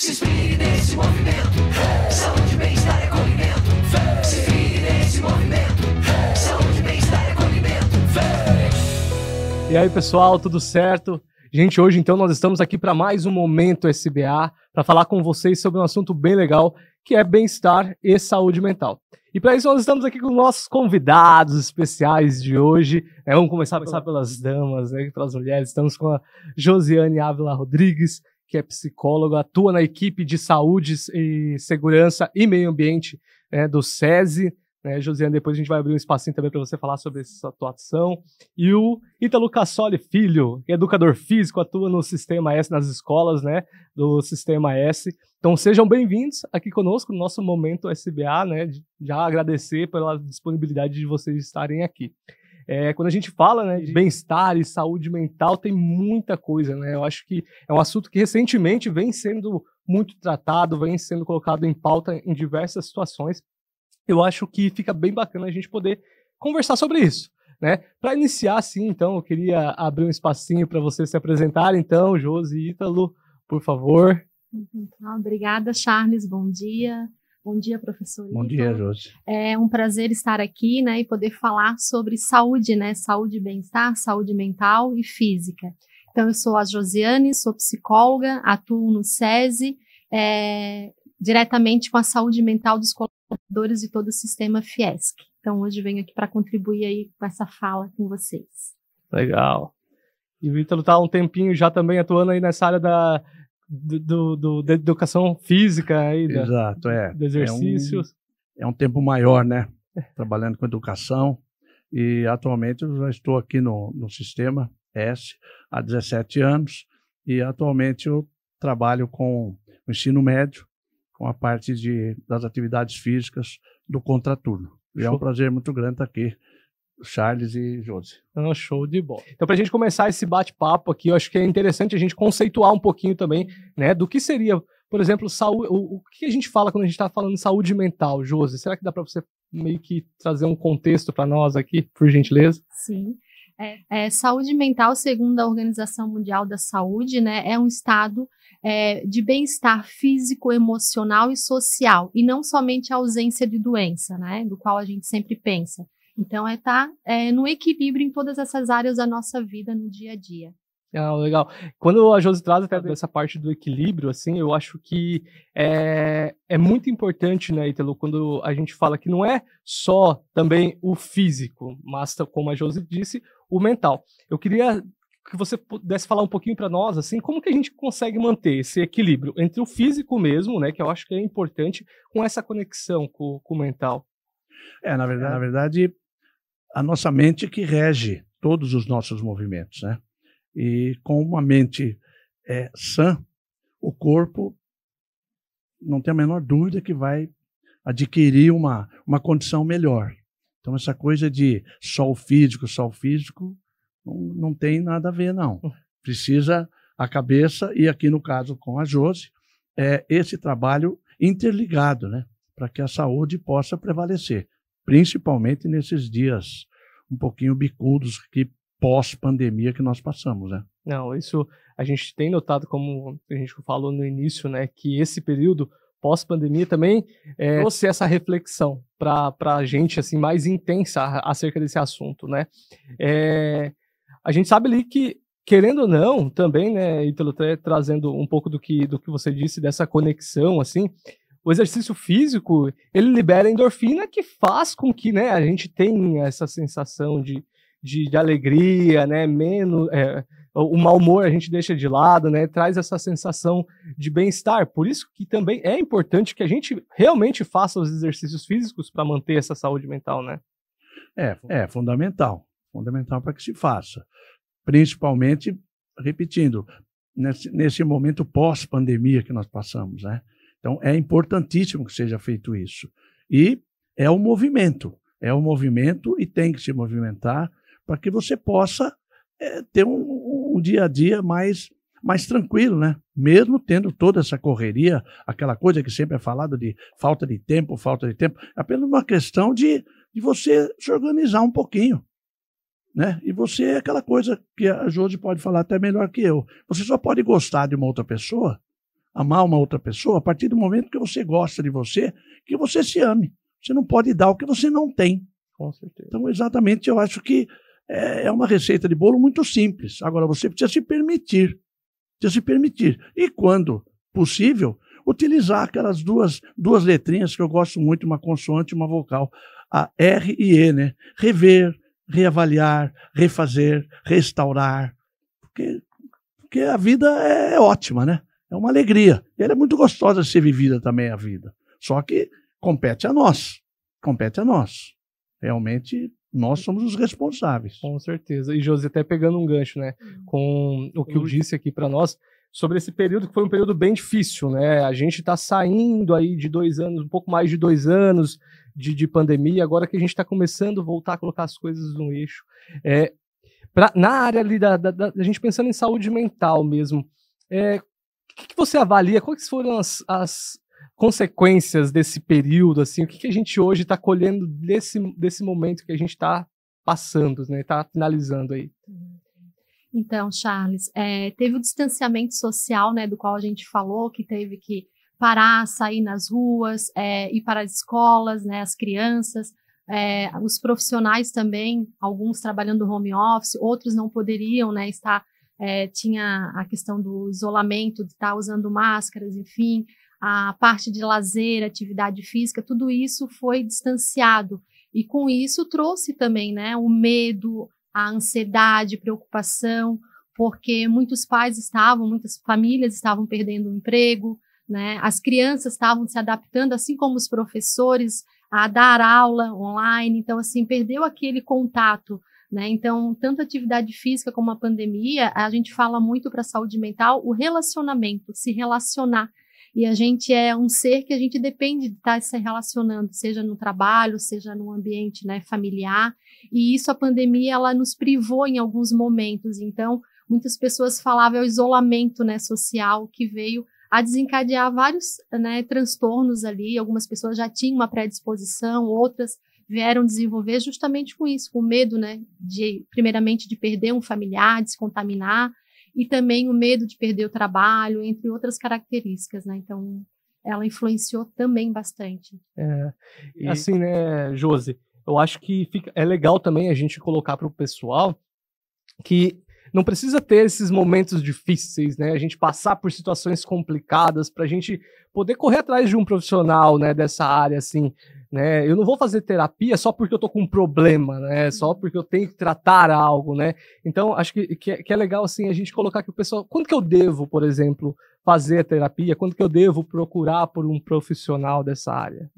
Se inspire nesse movimento. Saúde, bem-estar e acolhimento. Se inspire nesse movimento. Saúde, bem-estar e acolhimento. E aí, pessoal, tudo certo? Gente, hoje então nós estamos aqui para mais um Momento SBA, para falar com vocês sobre um assunto bem legal, que é bem-estar e saúde mental. E para isso nós estamos aqui com nossos convidados especiais de hoje. Vamos começar pelas damas, né, pelas mulheres. Estamos com a Josiane Ávila Rodrigues, que é psicóloga, atua na equipe de saúde e segurança e meio ambiente do SESI. Josiane, depois a gente vai abrir um espacinho também para você falar sobre essa atuação. E o Ítalo Cassoli Filho, que é educador físico, atua no Sistema S, nas escolas, né, do Sistema S. Então sejam bem-vindos aqui conosco no nosso Momento SBA, né, já agradecer pela disponibilidade de vocês estarem aqui. Quando a gente fala, né, de bem-estar e saúde mental, tem muita coisa, né? Eu acho que é um assunto que recentemente vem sendo muito tratado, vem sendo colocado em pauta em diversas situações. Eu acho que fica bem bacana a gente poder conversar sobre isso, né? Para iniciar, assim, então, eu queria abrir um espacinho para vocês se apresentarem. Então, Josi e Ítalo, por favor. Então, obrigada, Charles. Bom dia. Bom dia, professor Ítalo. Bom dia, Josi. É um prazer estar aqui, né, e poder falar sobre saúde, né? Saúde e bem-estar, saúde mental e física. Então, eu sou a Josiane, sou psicóloga, atuo no SESI, diretamente com a saúde mental dos colaboradores de todo o sistema Fiesc. Então, hoje venho aqui para contribuir aí com essa fala com vocês. Legal. E o Ítalo está há um tempinho já também atuando aí nessa área da educação física aí. Exato, do exercício. É um tempo maior, né? Trabalhando com educação. E atualmente eu já estou aqui no Sistema S há 17 anos. E atualmente eu trabalho com o ensino médio, com a parte das atividades físicas do contraturno. E é um prazer muito grande estar aqui, Charles e Josi. Show de bola. Então, para a gente começar esse bate-papo aqui, eu acho que é interessante a gente conceituar um pouquinho também, né, do que seria, por exemplo, saúde, o que a gente fala quando a gente está falando de saúde mental, Josi? Será que dá para você meio que trazer um contexto para nós aqui, por gentileza? Sim. Saúde mental, segundo a Organização Mundial da Saúde, né, é um estado de bem-estar físico, emocional e social, e não somente a ausência de doença, né, do qual a gente sempre pensa. Então, estar no equilíbrio em todas essas áreas da nossa vida no dia a dia. Legal. Quando a Josi traz até dessa parte do equilíbrio, assim, eu acho que é muito importante, né, Ítalo, quando a gente fala que não é só também o físico, mas, como a Josi disse, o mental. Eu queria que você pudesse falar um pouquinho para nós, assim, como que a gente consegue manter esse equilíbrio entre o físico mesmo, né, que eu acho que é importante, com essa conexão com o mental. Na verdade, a nossa mente que rege todos os nossos movimentos, né? E com uma mente sã, o corpo não tem a menor dúvida que vai adquirir uma condição melhor. Então, essa coisa de só o físico, não tem nada a ver, não. Precisa a cabeça, e aqui no caso com a Josi, esse trabalho interligado, né? Para que a saúde possa prevalecer, principalmente nesses dias um pouquinho bicudos que pós-pandemia que nós passamos, né? Não, isso a gente tem notado, como a gente falou no início, né, que esse período pós-pandemia também trouxe essa reflexão para a gente, assim, mais intensa acerca desse assunto, né? A gente sabe ali que, querendo ou não, também, né, Ítalo, trazendo um pouco do que você disse, dessa conexão, assim, o exercício físico, ele libera endorfina que faz com que, né, a gente tenha essa sensação de alegria, né, menos, o mau humor a gente deixa de lado, né, traz essa sensação de bem-estar. Por isso que também é importante que a gente realmente faça os exercícios físicos para manter essa saúde mental, né? Fundamental para que se faça. Principalmente, repetindo, nesse momento pós-pandemia que nós passamos, né? Então, é importantíssimo que seja feito isso. E é um movimento e tem que se movimentar para que você possa ter um dia a dia mais tranquilo, né? Mesmo tendo toda essa correria, aquela coisa que sempre é falada de falta de tempo, é apenas uma questão de você se organizar um pouquinho, né? E você é aquela coisa que a Josi pode falar até melhor que eu. Você só pode gostar de uma outra pessoa amar uma outra pessoa a partir do momento que você gosta de você, que você se ame. Você não pode dar o que você não tem. Com certeza. Então, exatamente, eu acho que é uma receita de bolo muito simples. Agora, você precisa se permitir. Precisa se permitir. E, quando possível, utilizar aquelas duas letrinhas que eu gosto muito, uma consoante e uma vocal, a R e E, né? Rever, reavaliar, refazer, restaurar. Porque a vida é ótima, né? É uma alegria. E ela é muito gostosa de ser vivida também, a vida. Só que compete a nós. Compete a nós. Realmente, nós somos os responsáveis. Com certeza. E, Josi, até pegando um gancho, né, com o que eu disse aqui para nós, sobre esse período, que foi um período bem difícil, né? A gente está saindo aí de 2 anos, um pouco mais de 2 anos de pandemia, agora que a gente está começando a voltar a colocar as coisas no eixo. Na área ali da gente pensando em saúde mental mesmo, o que você avalia? Quais foram as consequências desse período, assim, o que a gente hoje está colhendo desse momento que a gente está passando, né? Está finalizando aí. Então, Charles, teve o distanciamento social, né, do qual a gente falou, que teve que parar, sair nas ruas, ir para as escolas, né, as crianças, os profissionais também, alguns trabalhando home office, outros não poderiam, né, tinha a questão do isolamento, de estar usando máscaras, enfim, a parte de lazer, atividade física, tudo isso foi distanciado. E com isso trouxe também, né, o medo, a ansiedade, preocupação, porque muitas famílias estavam perdendo o emprego, né, as crianças estavam se adaptando, assim como os professores, a dar aula online, então, assim, perdeu aquele contato, né, então, tanto a atividade física como a pandemia, a gente fala muito para a saúde mental, o relacionamento, se relacionar. E a gente é um ser que a gente depende de estar se relacionando, seja no trabalho, seja no ambiente, né, familiar. E isso, a pandemia, ela nos privou em alguns momentos. Então, muitas pessoas falavam o isolamento, né, social, que veio a desencadear vários, né, transtornos ali. Algumas pessoas já tinham uma predisposição, outras vieram desenvolver justamente com isso, com medo, né, primeiramente de perder um familiar, de se contaminar, e também o medo de perder o trabalho, entre outras características, né? Então, ela influenciou também bastante. Assim, né, Josi, eu acho que é legal também a gente colocar para o pessoal que não precisa ter esses momentos difíceis, né? A gente passar por situações complicadas para a gente poder correr atrás de um profissional, né, dessa área, assim, né? Eu não vou fazer terapia só porque eu tô com um problema, né? Só porque eu tenho que tratar algo, né? Então, acho que é legal, assim, a gente colocar aqui o pessoal, quando que eu devo, por exemplo, fazer a terapia? Quando que eu devo procurar por um profissional dessa área?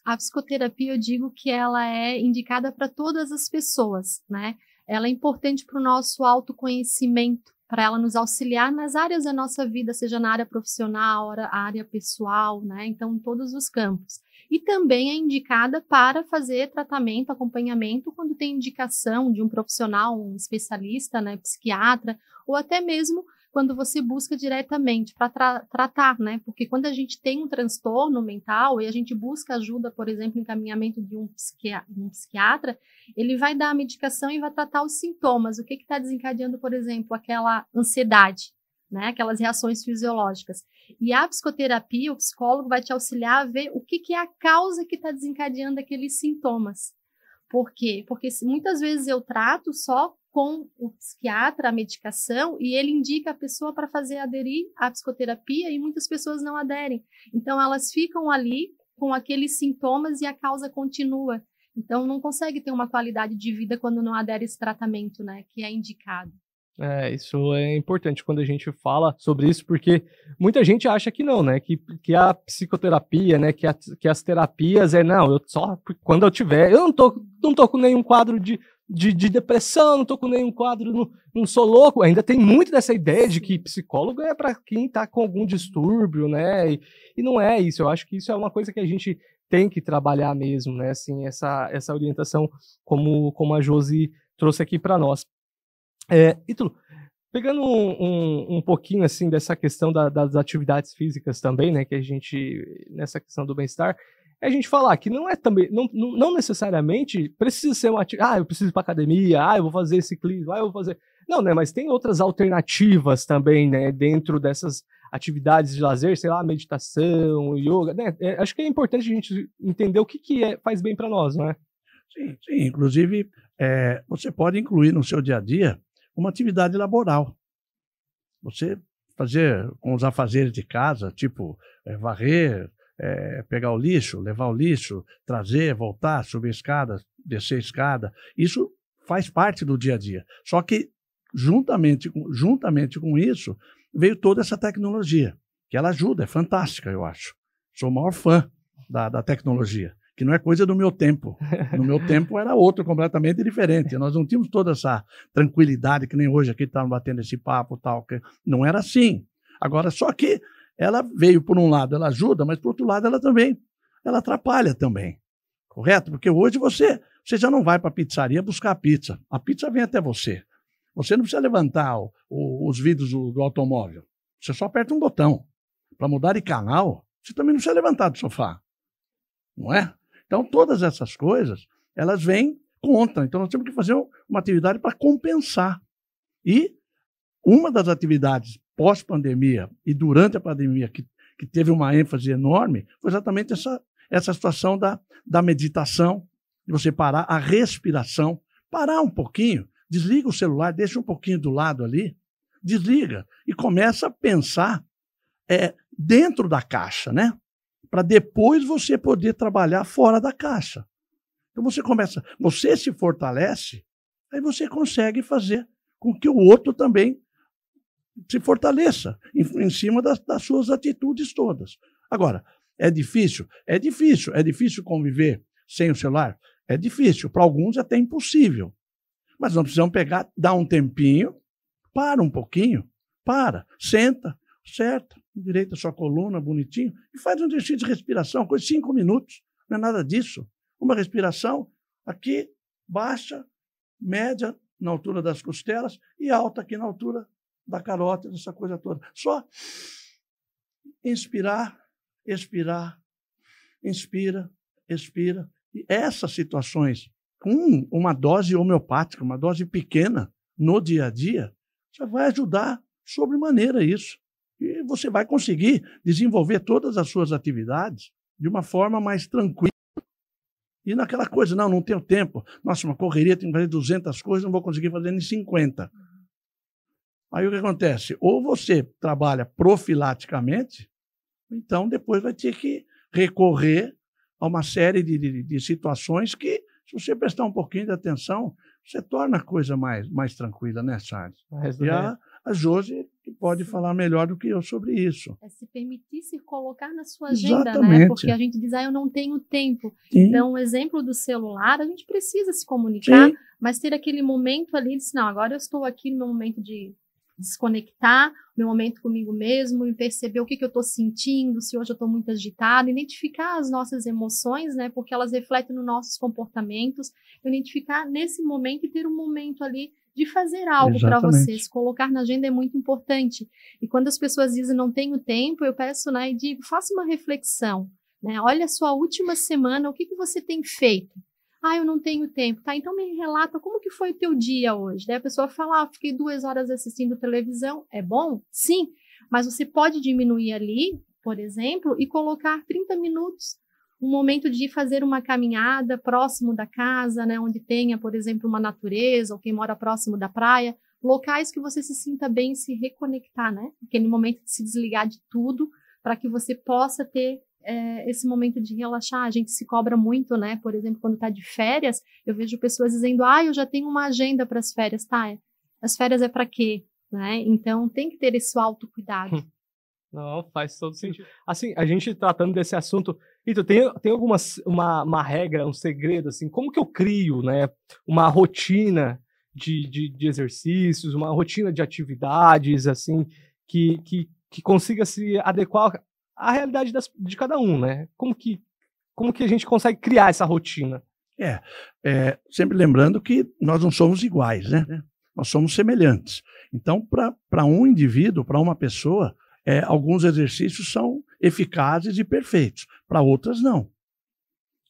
A psicoterapia, eu digo que ela é indicada para todas as pessoas, né? Ela é importante para o nosso autoconhecimento, para ela nos auxiliar nas áreas da nossa vida, seja na área profissional, a área pessoal, né? Então, em todos os campos. E também é indicada para fazer tratamento, acompanhamento, quando tem indicação de um profissional, um especialista, né, psiquiatra, ou até mesmo quando você busca diretamente para tratar, né? Porque quando a gente tem um transtorno mental e a gente busca ajuda, por exemplo, encaminhamento de um psiquiatra, ele vai dar a medicação e vai tratar os sintomas. O que está desencadeando, por exemplo, aquela ansiedade, né? Aquelas reações fisiológicas. E a psicoterapia, o psicólogo vai te auxiliar a ver o que é a causa que está desencadeando aqueles sintomas. Por quê? Porque muitas vezes eu trato só com o psiquiatra a medicação e ele indica a pessoa para aderir à psicoterapia e muitas pessoas não aderem. Então, elas ficam ali com aqueles sintomas e a causa continua. Então, não consegue ter uma qualidade de vida quando não adere a esse tratamento, né, que é indicado. Isso é importante quando a gente fala sobre isso, porque muita gente acha que não, né, que a psicoterapia, né, que as terapias não, eu só quando eu tiver, eu não tô com nenhum quadro de depressão, não tô com nenhum quadro, não sou louco. Ainda tem muito dessa ideia de que psicólogo é para quem tá com algum distúrbio, né, e não é isso. Eu acho que isso é uma coisa que a gente tem que trabalhar mesmo, né, assim, essa orientação como a Josi trouxe aqui para nós. Ítalo, pegando um pouquinho assim dessa questão das atividades físicas também, né, que a gente, nessa questão do bem-estar, a gente falar que não é também, não necessariamente precisa ser eu preciso ir para academia, eu vou fazer ciclismo, eu vou fazer... Não, né, mas tem outras alternativas também, né, dentro dessas atividades de lazer, sei lá, meditação, yoga, né? Acho que é importante a gente entender o que faz bem para nós, não é? Sim, sim. Inclusive, você pode incluir no seu dia a dia uma atividade laboral. Você fazer com os afazeres de casa, tipo varrer, pegar o lixo, levar o lixo, trazer, voltar, subir escada, descer escada, isso faz parte do dia a dia. Só que, juntamente com isso, veio toda essa tecnologia, que ela ajuda, é fantástica, eu acho. Sou o maior fã da tecnologia, que não é coisa do meu tempo. No meu tempo era outro completamente diferente. Nós não tínhamos toda essa tranquilidade que nem hoje aqui estamos batendo esse papo tal, que não era assim. Agora, só que ela veio por um lado, ela ajuda, mas por outro lado ela atrapalha também. Correto? Porque hoje você já não vai para a pizzaria buscar a pizza. A pizza vem até você. Você não precisa levantar os vidros do automóvel. Você só aperta um botão. Para mudar de canal, você também não precisa levantar do sofá. Não é? Então, todas essas coisas, elas vêm contra. Então, nós temos que fazer uma atividade para compensar. E uma das atividades pós-pandemia e durante a pandemia que teve uma ênfase enorme foi exatamente essa situação da meditação, de você parar, a respiração, parar um pouquinho, desliga o celular, deixa um pouquinho do lado ali, desliga e começa a pensar dentro da caixa, né? Para depois você poder trabalhar fora da caixa. Então você se fortalece, aí você consegue fazer com que o outro também se fortaleça em cima das suas atitudes todas. Agora, é difícil? É difícil. É difícil conviver sem o celular? É difícil. Para alguns é até impossível. Mas nós precisamos dar um tempinho, para um pouquinho, senta, certo, endireita sua coluna, bonitinho, e faz um exercício de respiração, coisa de 5 minutos, não é nada disso. Uma respiração aqui, baixa, média, na altura das costelas, e alta aqui na altura da carótida, essa coisa toda. Só inspirar, expirar, inspira, expira. E essas situações, com uma dose homeopática, uma dose pequena no dia a dia, já vai ajudar sobremaneira isso. E você vai conseguir desenvolver todas as suas atividades de uma forma mais tranquila. E naquela coisa, não tenho tempo. Nossa, uma correria, tenho que fazer 200 coisas, não vou conseguir fazer nem 50. Aí o que acontece? Ou você trabalha profilaticamente, então depois vai ter que recorrer a uma série de situações que, se você prestar um pouquinho de atenção, você torna a coisa mais tranquila, né, Charles? E a Josi pode falar melhor do que eu sobre isso. Se permitir se colocar na sua agenda, Exatamente. né? Porque a gente diz, eu não tenho tempo. Sim. Então, o exemplo do celular, a gente precisa se comunicar, Sim. mas ter aquele momento ali de, não, agora eu estou aqui no meu momento de desconectar, meu momento comigo mesmo, e perceber o que eu estou sentindo, se hoje eu estou muito agitada, identificar as nossas emoções, né, porque elas refletem nos nossos comportamentos, identificar nesse momento e ter um momento ali de fazer algo para você, se colocar na agenda é muito importante. E quando as pessoas dizem não tenho tempo, eu peço, né, e digo, faça uma reflexão, né, olha a sua última semana, o que você tem feito? Eu não tenho tempo, tá? Então me relata como que foi o teu dia hoje. Daí a pessoa fala, fiquei 2 horas assistindo televisão. É bom? Sim, mas você pode diminuir ali, por exemplo, e colocar 30 minutos, um momento de fazer uma caminhada próximo da casa, né? Onde tenha, por exemplo, uma natureza, ou quem mora próximo da praia, locais que você se sinta bem, se reconectar, né? Aquele momento de se desligar de tudo, para que você possa ter esse momento de relaxar. A gente se cobra muito, né? Por exemplo, quando está de férias, eu vejo pessoas dizendo, eu já tenho uma agenda para as férias, tá? As férias é para quê? Né? Então, tem que ter esse autocuidado. Não, faz todo sentido. Assim, a gente tratando desse assunto, Ito, tem uma regra, um segredo, assim, como que eu crio, né, uma rotina de exercícios, uma rotina de atividades, assim, que consiga se adequar à realidade de cada um, né? Como que a gente consegue criar essa rotina? Sempre lembrando que nós não somos iguais, né? Nós somos semelhantes. Então, para um indivíduo, para uma pessoa, alguns exercícios são eficazes e perfeitos, para outras não.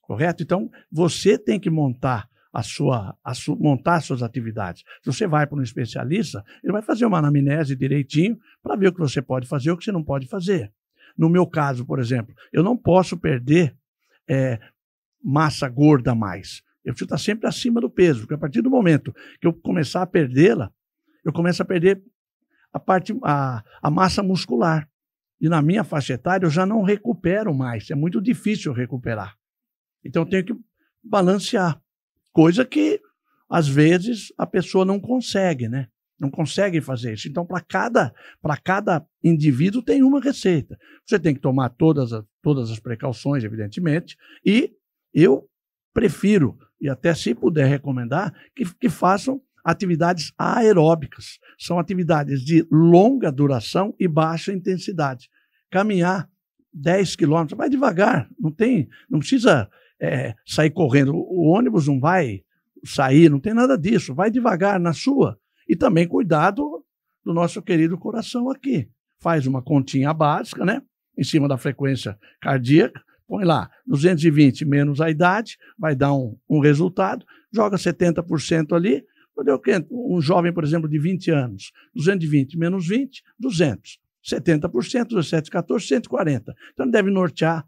Correto? Então, você tem que montar montar suas atividades. Se você vai para um especialista, ele vai fazer uma anamnese direitinho para ver o que você pode fazer e o que você não pode fazer. No meu caso, por exemplo, eu não posso perder massa gorda a mais. Eu preciso estar sempre acima do peso, porque a partir do momento que eu começar a perdê-la, eu começo a perder a massa muscular. E na minha faixa etária eu já não recupero mais, é muito difícil recuperar. Então eu tenho que balancear, coisa que às vezes a pessoa não consegue, né? Não consegue fazer isso. Então para cada indivíduo tem uma receita. Você tem que tomar todas as precauções, evidentemente, e eu prefiro, e até se puder recomendar, que façam atividades aeróbicas. São atividades de longa duração e baixa intensidade. Caminhar 10 quilômetros, vai devagar, não precisa sair correndo. O ônibus não vai sair, não tem nada disso. Vai devagar na sua. E também cuidado do nosso querido coração aqui. Faz uma continha básica, né? Em cima da frequência cardíaca, põe lá 220 menos a idade, vai dar um resultado, joga 70% ali. Um jovem, por exemplo, de 20 anos, 220 menos 20, 200. 70%, 17, 14, 140. Então, ele deve nortear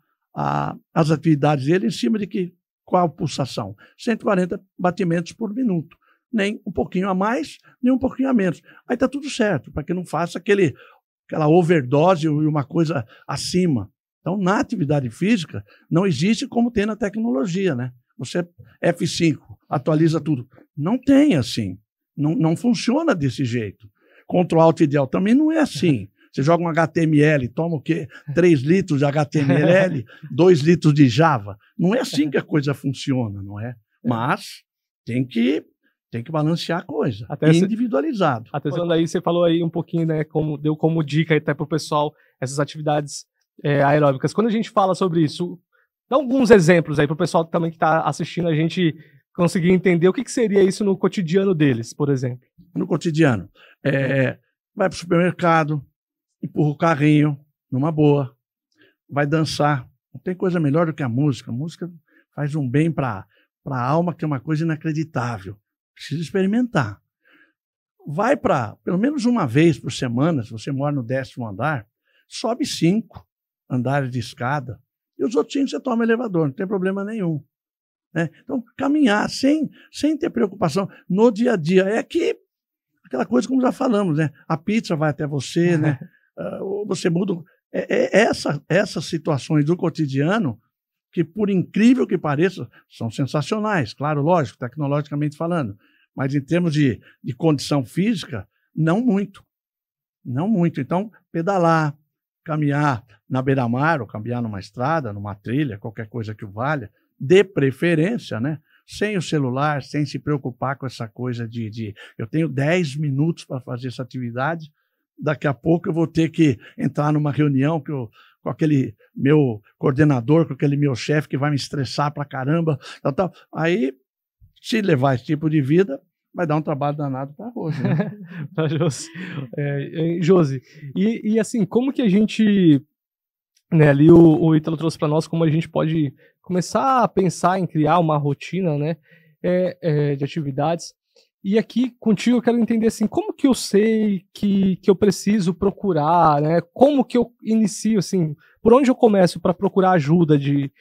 as atividades dele em cima de qual pulsação? 140 batimentos por minuto. Nem um pouquinho a mais, nem um pouquinho a menos. Aí está tudo certo, para que não faça aquela overdose ou uma coisa acima. Então, na atividade física, não existe como tem na tecnologia, né? Você F5, atualiza tudo. Não tem assim. Não funciona desse jeito. Ctrl Alt e Del também não é assim. Você joga um HTML, toma o quê? 3 litros de HTML, 2 litros de Java. Não é assim que a coisa funciona, não é? Mas tem que balancear a coisa. Até individualizado. Atenção, daí você falou aí um pouquinho, né? Deu como dica até para o pessoal essas atividades aeróbicas. Quando a gente fala sobre isso, dá alguns exemplos aí para o pessoal também que está assistindo a gente conseguir entender o que seria isso no cotidiano deles, por exemplo. No cotidiano. Vai para o supermercado, empurra o carrinho, numa boa, vai dançar. Não tem coisa melhor do que a música. A música faz um bem para a alma, que é uma coisa inacreditável. Precisa experimentar. Vai pelo menos uma vez por semana, se você mora no 10º andar, sobe 5 andares de escada. E os outros 5 você toma elevador, não tem problema nenhum. Né? Então, caminhar sem ter preocupação no dia a dia. É que aquela coisa como já falamos, né? A pizza vai até você, né? Você muda. Essas situações do cotidiano que, por incrível que pareça, são sensacionais, claro, lógico, tecnologicamente falando. Mas em termos de condição física, não muito. Não muito. Então, pedalar, caminhar na beira-mar, ou caminhar numa estrada, numa trilha, qualquer coisa que o valha, de preferência, né? Sem o celular, sem se preocupar com essa coisa de eu tenho 10 minutos para fazer essa atividade, daqui a pouco eu vou ter que entrar numa reunião com aquele meu coordenador, com aquele meu chefe que vai me estressar pra caramba, tal. Aí, se levar esse tipo de vida, vai dar um trabalho danado para hoje, né? Para Josi. Josi, e assim, como que a gente, né, ali o Ítalo trouxe para nós como a gente pode começar a pensar em criar uma rotina, né, de atividades. E aqui contigo eu quero entender assim, como que eu sei que eu preciso procurar, né? Como que eu inicio, assim, por onde eu começo para procurar ajuda de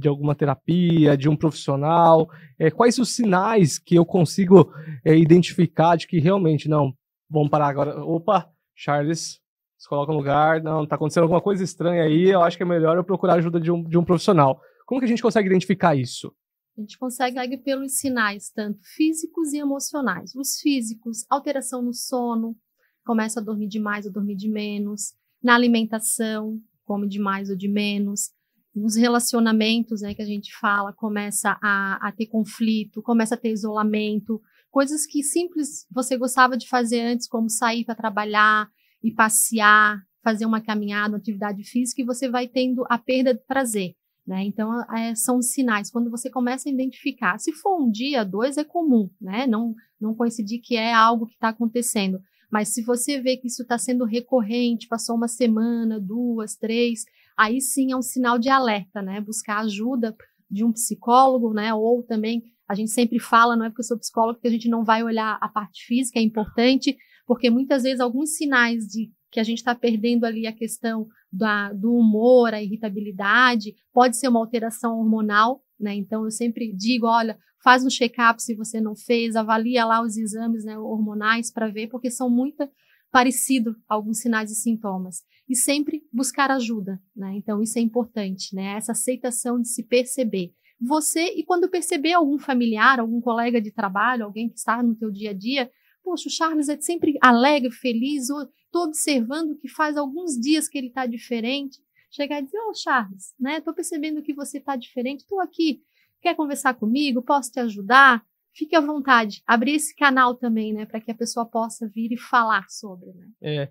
alguma terapia, de um profissional? Quais os sinais que eu consigo identificar de que realmente, não, vamos parar agora, opa, Charles, se coloca no lugar, não, tá acontecendo alguma coisa estranha aí, eu acho que é melhor eu procurar ajuda de um profissional. Como que a gente consegue identificar isso? A gente consegue pelos sinais, tanto físicos e emocionais. Os físicos, alteração no sono, começa a dormir de mais ou dormir de menos. Na alimentação, come de mais ou de menos. Nos relacionamentos, né, que a gente fala, começa a ter conflito, começa a ter isolamento. Coisas que simples você gostava de fazer antes, como sair para trabalhar e passear, fazer uma caminhada, uma atividade física, e você vai tendo a perda de prazer. Né? Então, são sinais. Quando você começa a identificar, se for um dia, 2 é comum, né? Não coincidir que é algo que está acontecendo. Mas se você vê que isso está sendo recorrente, passou uma semana, 2, 3, aí sim é um sinal de alerta, né? Buscar ajuda de um psicólogo, né? Ou também A gente sempre fala, não é porque eu sou psicóloga, que a gente não vai olhar a parte física, é importante, porque muitas vezes alguns sinais de que a gente está perdendo ali a questão do humor, a irritabilidade, pode ser uma alteração hormonal, né? Então eu sempre digo, olha, faz um check-up se você não fez, avalia lá os exames, né, hormonais para ver, porque são muito parecidos alguns sinais e sintomas. E sempre buscar ajuda, né? Então isso é importante, né? Essa aceitação de se perceber. Você, e quando perceber algum familiar, algum colega de trabalho, alguém que está no teu dia a dia, poxa, o Charles é sempre alegre, feliz, estou observando que faz alguns dias que ele está diferente. Chegar e dizer, Charles, né? Estou percebendo que você está diferente, estou aqui, quer conversar comigo? Posso te ajudar? Fique à vontade. Abrir esse canal também, né? Para que a pessoa possa vir e falar sobre, né?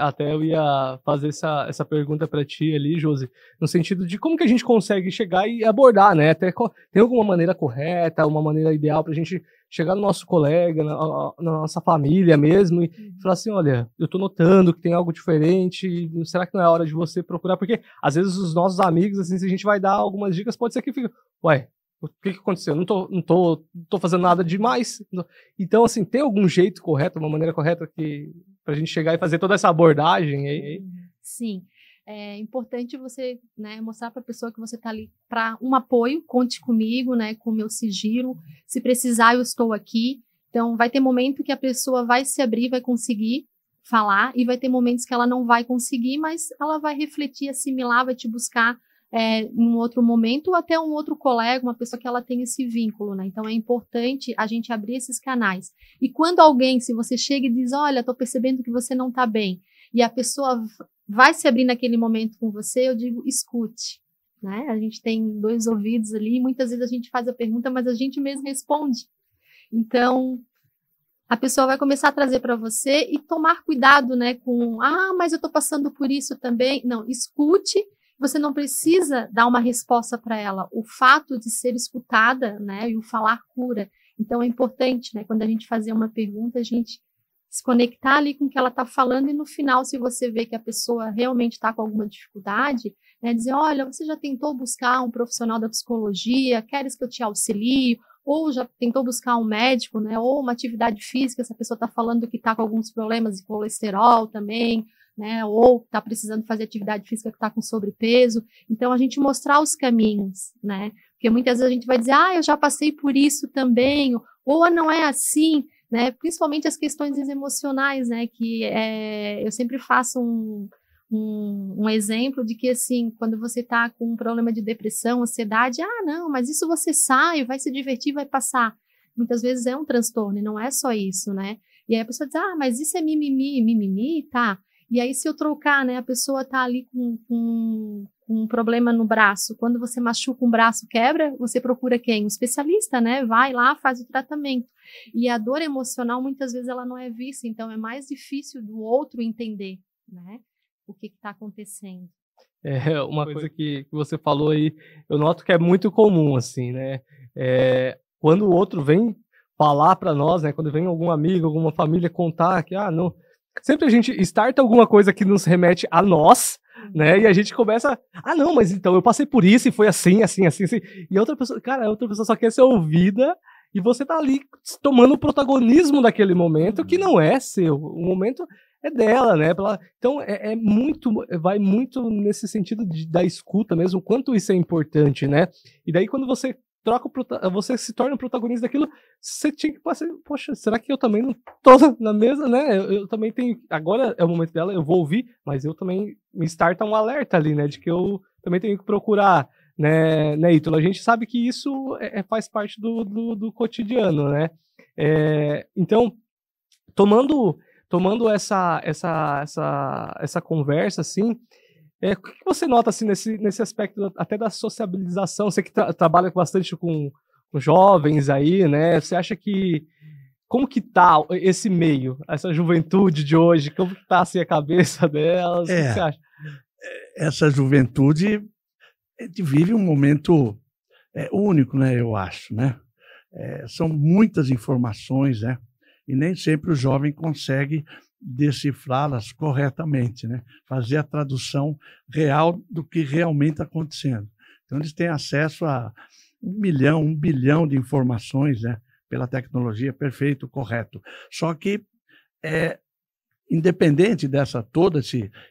Até eu ia fazer essa pergunta para ti ali, Josi, no sentido de como que a gente consegue chegar e abordar, né? Tem alguma maneira correta, uma maneira ideal para a gente chegar no nosso colega, na nossa família mesmo, e falar assim, olha, eu tô notando que tem algo diferente, será que não é hora de você procurar? Porque, às vezes, os nossos amigos, assim, se a gente vai dar algumas dicas, pode ser que fique, ué, o que aconteceu? Não tô fazendo nada demais. Então, assim, tem algum jeito correto, uma maneira correta pra gente chegar e fazer toda essa abordagem aí? Sim. É importante você, né, mostrar para a pessoa que você está ali para um apoio, conte comigo, né, com o meu sigilo, se precisar eu estou aqui. Então vai ter momento que a pessoa vai se abrir, vai conseguir falar, e vai ter momentos que ela não vai conseguir, mas ela vai refletir, assimilar, vai te buscar em um outro momento, ou até um outro colega, uma pessoa que ela tem esse vínculo, né? Então é importante a gente abrir esses canais. E quando alguém, se você chega e diz, olha, estou percebendo que você não está bem, e a pessoa vai se abrir naquele momento com você, eu digo, escute, né? A gente tem 2 ouvidos ali, muitas vezes a gente faz a pergunta, mas a gente mesmo responde. Então, a pessoa vai começar a trazer para você e tomar cuidado, né, com, mas eu estou passando por isso também. Não, escute, você não precisa dar uma resposta para ela. O fato de ser escutada, né, e o falar cura. Então, é importante, né, quando a gente fazer uma pergunta, a gente se conectar ali com o que ela está falando, e no final, se você vê que a pessoa realmente está com alguma dificuldade, né, dizer, olha, você já tentou buscar um profissional da psicologia, queres que eu te auxilie, ou já tentou buscar um médico, né, ou uma atividade física, se a pessoa está falando que está com alguns problemas de colesterol também, né, ou está precisando fazer atividade física, que está com sobrepeso. Então, a gente mostrar os caminhos, né, porque muitas vezes a gente vai dizer, eu já passei por isso também, ou não é assim, né, principalmente as questões emocionais, né, que eu sempre faço um exemplo de que, assim, quando você está com um problema de depressão, ansiedade, não, mas isso você sai, vai se divertir, vai passar. Muitas vezes é um transtorno, e não é só isso, né, e aí a pessoa diz, mas isso é mimimi, tá, e aí se eu trocar, né, a pessoa tá ali com um problema no braço, quando você machuca um braço, quebra, você procura quem? Um especialista, né, vai lá, faz o tratamento. E a dor emocional, muitas vezes, ela não é vista, então é mais difícil do outro entender, né, o que está acontecendo. Uma coisa que você falou aí, eu noto que é muito comum, assim, né, quando o outro vem falar para nós, né, quando vem algum amigo, alguma família contar que, não, sempre a gente starta alguma coisa que nos remete a nós, né? E a gente começa, não, mas então eu passei por isso e foi assim. E a outra pessoa, a outra pessoa só quer ser ouvida, e você tá ali tomando o protagonismo daquele momento que não é seu. O momento é dela, né? Então vai muito nesse sentido da escuta mesmo, o quanto isso é importante, né? E daí quando você você se torna o protagonista daquilo, você tinha que passar, poxa, será que eu também não tô na mesa, né? Eu também tenho, agora é o momento dela, eu vou ouvir, mas eu também me starta um alerta ali, né, de que eu também tenho que procurar, né, Ítalo? A gente sabe que isso faz parte do cotidiano, né? Então, tomando essa conversa, assim, o que você nota, assim, nesse aspecto até da sociabilização? Você que trabalha bastante com jovens aí, né? Você acha como que tá esse meio, essa juventude de hoje? Como que tá, assim, a cabeça delas? O que você acha? Essa juventude vive um momento único, né? Eu acho, né? São muitas informações, né? E nem sempre o jovem consegue decifrá-las corretamente, né? Fazer a tradução real do que realmente está acontecendo. Então, eles têm acesso a 1 bilhão de informações, né, pela tecnologia, perfeito, correto. Só que, independente dessa toda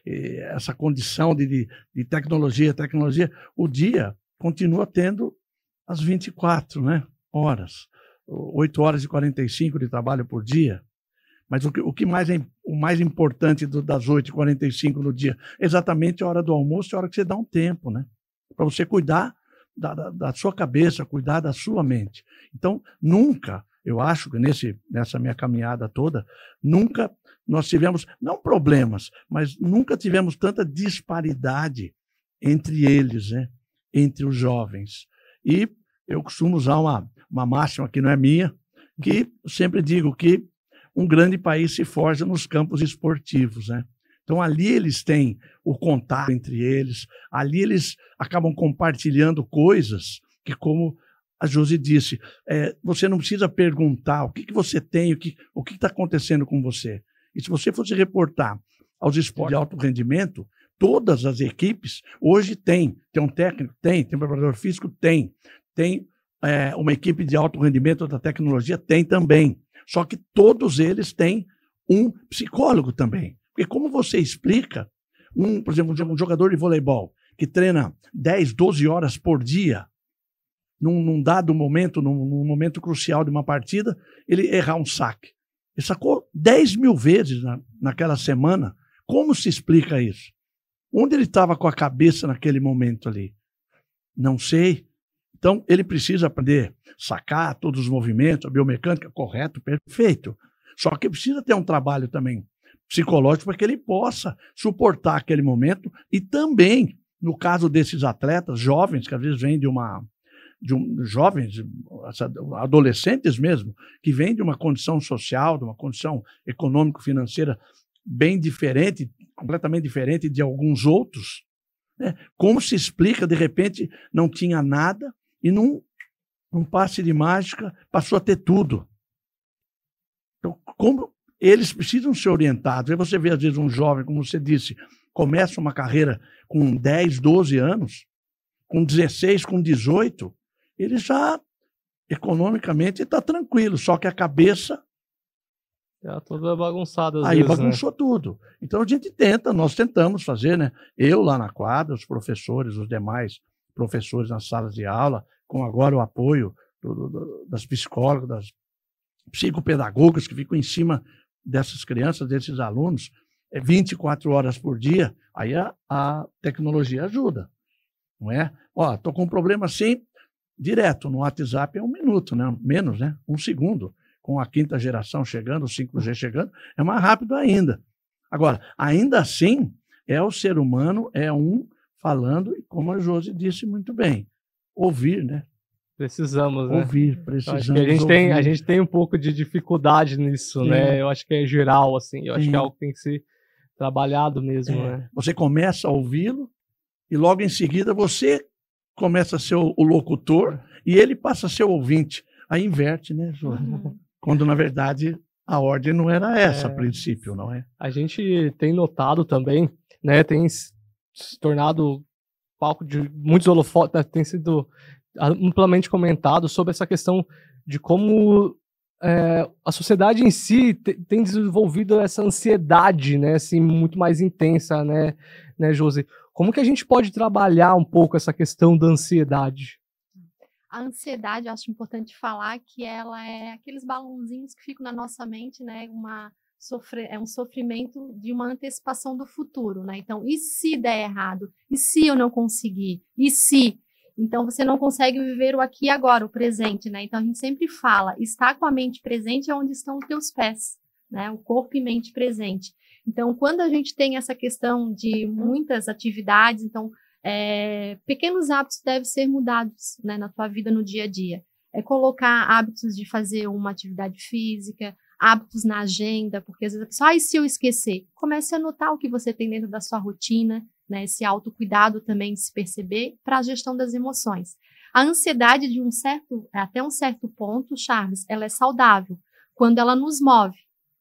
essa condição de tecnologia, o dia continua tendo as 24, né, horas, 8 horas e 45 de trabalho por dia. Mas o mais importante das 8h45 no dia é exatamente a hora do almoço, a hora que você dá um tempo, né? Para você cuidar da sua cabeça, cuidar da sua mente. Então, nunca, eu acho que nessa minha caminhada toda, nunca nós tivemos, não problemas, mas nunca tivemos tanta disparidade entre eles, né? Entre os jovens. E eu costumo usar uma máxima que não é minha, que eu sempre digo que um grande país se forja nos campos esportivos, né? Então, ali eles têm o contato entre eles, ali eles acabam compartilhando coisas que, como a Josi disse, você não precisa perguntar o que você tem, o que está acontecendo com você. E se você fosse reportar aos esportes de alto rendimento, todas as equipes hoje tem um técnico, tem um preparador físico, tem uma equipe de alto rendimento da tecnologia, tem também. Só que todos eles têm um psicólogo também. Porque como você explica, por exemplo, um jogador de voleibol que treina 10, 12 horas por dia, num dado momento, num momento crucial de uma partida, ele errar um saque. Ele sacou 10 mil vezes naquela semana. Como se explica isso? Onde ele estava com a cabeça naquele momento ali? Não sei. Então, ele precisa aprender a sacar todos os movimentos, a biomecânica, correto, perfeito. Só que precisa ter um trabalho também psicológico para que ele possa suportar aquele momento e também, no caso desses atletas jovens, que às vezes vêm jovens, adolescentes mesmo, que vêm de uma condição social, de uma condição econômico-financeira bem diferente, completamente diferente de alguns outros, né? Como se explica, de repente, não tinha nada e num passe de mágica passou a ter tudo. Então, como eles precisam ser orientados. Aí você vê, às vezes, um jovem, como você disse, começa uma carreira com 10, 12 anos, com 16, com 18, ele já, economicamente, está tranquilo, só que a cabeça... Tá toda bagunçada, aí vezes, bagunçou tudo. Então, nós tentamos fazer, né? Eu lá na quadra, os professores, os demais professores nas salas de aula, com agora o apoio das psicólogas, das psicopedagogas que ficam em cima dessas crianças, desses alunos, 24 horas por dia, aí a tecnologia ajuda, não é? Estou com um problema assim, direto, no WhatsApp é 1 minuto, né? Menos, né? 1 segundo. Com a 5ª geração chegando, o 5G chegando, é mais rápido ainda. Agora, ainda assim, o ser humano, falando, e como a Josi disse muito bem, ouvir, né? Precisamos, né? Precisamos acho que a gente tem um pouco de dificuldade nisso, Sim. Né? Eu acho que é geral, assim. Eu acho Sim. que é algo que tem que ser trabalhado mesmo, né? Você começa a ouvi-lo e logo em seguida você começa a ser o locutor e ele passa a ser o ouvinte. Aí inverte, né, Josi? Quando, na verdade, a ordem não era essa a princípio, não é? A gente tem notado também, né? Tem se tornado palco de muitos holofotes, tem sido amplamente comentado sobre essa questão de como a sociedade em si tem desenvolvido essa ansiedade, né, assim, muito mais intensa, né, Josi? Como que a gente pode trabalhar um pouco essa questão da ansiedade? A ansiedade, eu acho importante falar que ela é aqueles balãozinhos que ficam na nossa mente, né, é um sofrimento de uma antecipação do futuro, né? Então, e se der errado? E se eu não conseguir? E se? Então, você não consegue viver o aqui e agora, o presente, né? Então, a gente sempre fala, estar com a mente presente é onde estão os teus pés, né? O corpo e mente presente. Então, quando a gente tem essa questão de muitas atividades, então, pequenos hábitos devem ser mudados, né, na tua vida no dia a dia. Colocar hábitos de fazer uma atividade física, hábitos na agenda, porque às vezes a pessoa, e se eu esquecer? Comece a anotar o que você tem dentro da sua rotina, né, esse autocuidado também de se perceber para a gestão das emoções. A ansiedade até um certo ponto, Charles, ela é saudável quando ela nos move,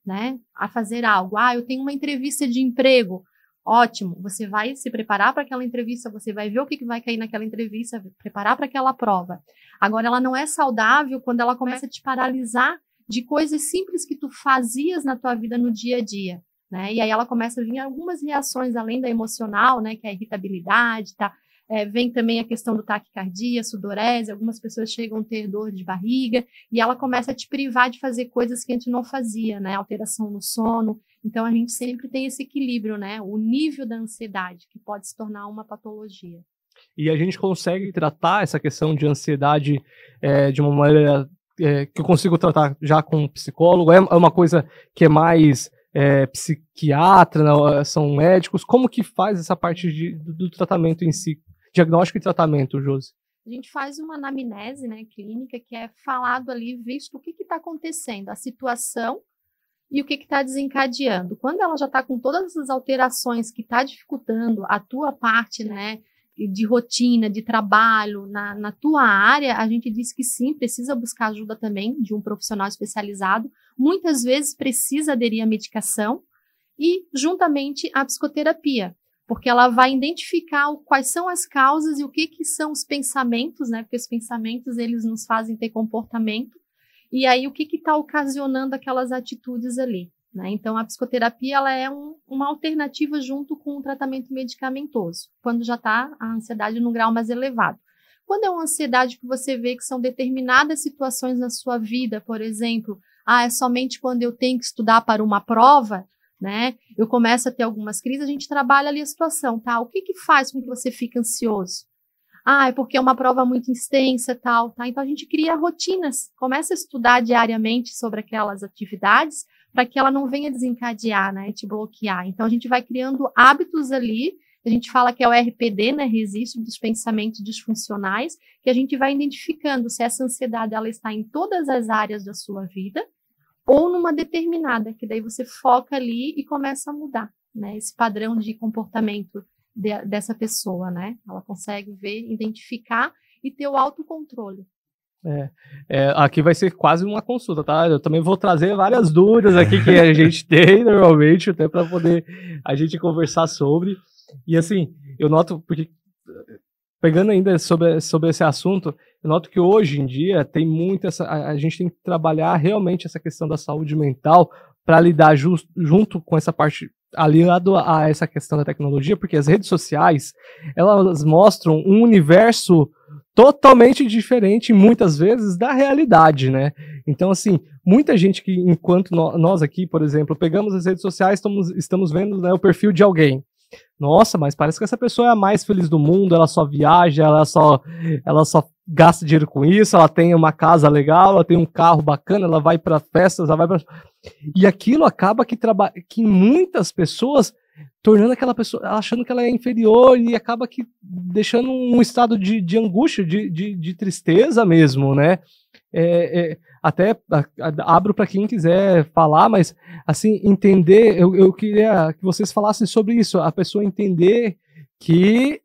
né, a fazer algo. Eu tenho uma entrevista de emprego. Ótimo, você vai se preparar para aquela entrevista, você vai ver o que vai cair naquela entrevista, preparar para aquela prova. Agora, ela não é saudável quando ela começa a te paralisar de coisas simples que tu fazias na tua vida no dia a dia, né? E aí ela começa a vir algumas reações além da emocional, né? Que é a irritabilidade, tá? Vem também a questão do taquicardia, sudorese, algumas pessoas chegam a ter dor de barriga, e ela começa a te privar de fazer coisas que a gente não fazia, né? Alteração no sono. Então, a gente sempre tem esse equilíbrio, né? O nível da ansiedade, que pode se tornar uma patologia. E a gente consegue tratar essa questão de ansiedade de uma maneira que eu consigo tratar já com um psicólogo? É uma coisa que é mais psiquiatra, não, são médicos? Como que faz essa parte do tratamento em si? Diagnóstico e tratamento, Josi? A gente faz uma anamnese, né, clínica, que é falado ali, visto o que está acontecendo, a situação e o que está desencadeando. Quando ela já está com todas essas alterações que está dificultando a tua parte, né, de rotina, de trabalho, na tua área, a gente diz que sim, precisa buscar ajuda também de um profissional especializado. Muitas vezes precisa aderir à medicação e, juntamente, à psicoterapia, porque ela vai identificar quais são as causas e o que são os pensamentos, né? Porque os pensamentos, eles nos fazem ter comportamento, e aí o que está ocasionando aquelas atitudes ali, né? Então, a psicoterapia, ela é uma alternativa junto com o tratamento medicamentoso, quando já está a ansiedade num grau mais elevado. Quando é uma ansiedade que você vê que são determinadas situações na sua vida, por exemplo, é somente quando eu tenho que estudar para uma prova, né? Eu começo a ter algumas crises, a gente trabalha ali a situação, tá? O que faz com que você fique ansioso? É porque é uma prova muito extensa, tal, tá? Então a gente cria rotinas, começa a estudar diariamente sobre aquelas atividades para que ela não venha desencadear, né? Te bloquear. Então a gente vai criando hábitos ali, a gente fala que é o RPD, né? Registro dos pensamentos disfuncionais, que a gente vai identificando se essa ansiedade ela está em todas as áreas da sua vida, ou numa determinada, que daí você foca ali e começa a mudar, né? Esse padrão de comportamento dessa pessoa, né? Ela consegue ver, identificar e ter o autocontrole. Aqui vai ser quase uma consulta, tá? Eu também vou trazer várias dúvidas aqui que a gente tem normalmente, até para poder a gente conversar sobre. E assim, eu noto, porque pegando ainda sobre esse assunto, eu noto que hoje em dia tem muito a gente tem que trabalhar realmente essa questão da saúde mental para lidar junto com essa parte, aliado a essa questão da tecnologia, porque as redes sociais, elas mostram um universo totalmente diferente, muitas vezes, da realidade, né? Então, assim, muita gente que, enquanto nós aqui, por exemplo, pegamos as redes sociais, estamos vendo, né, o perfil de alguém. Nossa, mas parece que essa pessoa é a mais feliz do mundo, ela só viaja, ela só gasta dinheiro com isso, ela tem uma casa legal, ela tem um carro bacana, ela vai para festas, ela vai pra... E aquilo acaba que muitas pessoas tornando aquela pessoa, achando que ela é inferior, e acaba que deixando um estado de angústia, de tristeza mesmo, né? Até abro para quem quiser falar, mas assim, entender, eu queria que vocês falassem sobre isso, a pessoa entender que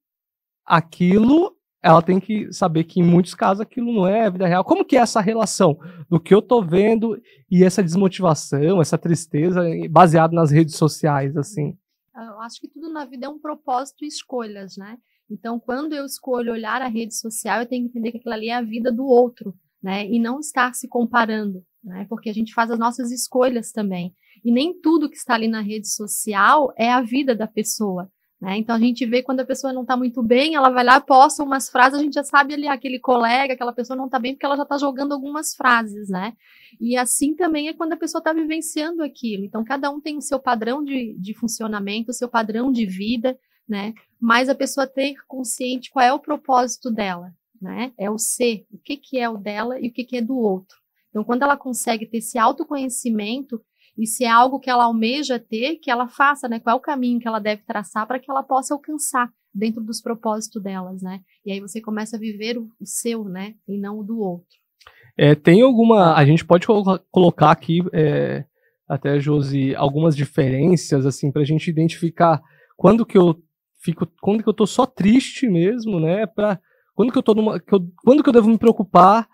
aquilo, ela tem que saber que em muitos casos aquilo não é a vida real. Como que é essa relação do que eu tô vendo e essa desmotivação, essa tristeza baseado nas redes sociais, assim? Eu acho que tudo na vida é um propósito e escolhas, né? Então, quando eu escolho olhar a rede social, eu tenho que entender que aquilo ali é a vida do outro, né? E não estar se comparando, né? Porque a gente faz as nossas escolhas também. E nem tudo que está ali na rede social é a vida da pessoa, né? Então, a gente vê quando a pessoa não está muito bem, ela vai lá, posta umas frases, a gente já sabe ali, aquele colega, aquela pessoa não está bem porque ela já está jogando algumas frases, né? E assim também é quando a pessoa está vivenciando aquilo. Então, cada um tem o seu padrão de funcionamento, o seu padrão de vida, né? Mas a pessoa ter consciente qual é o propósito dela, né? É o ser, o que é o dela e o que é do outro. Então, quando ela consegue ter esse autoconhecimento, e se é algo que ela almeja ter, que ela faça, né? Qual é o caminho que ela deve traçar para que ela possa alcançar dentro dos propósitos delas, né? E aí você começa a viver o seu, né? E não o do outro. Tem alguma... A gente pode colocar aqui, até, Josi, algumas diferenças, assim, para a gente identificar quando que eu tô só triste mesmo, né? Quando que eu devo me preocupar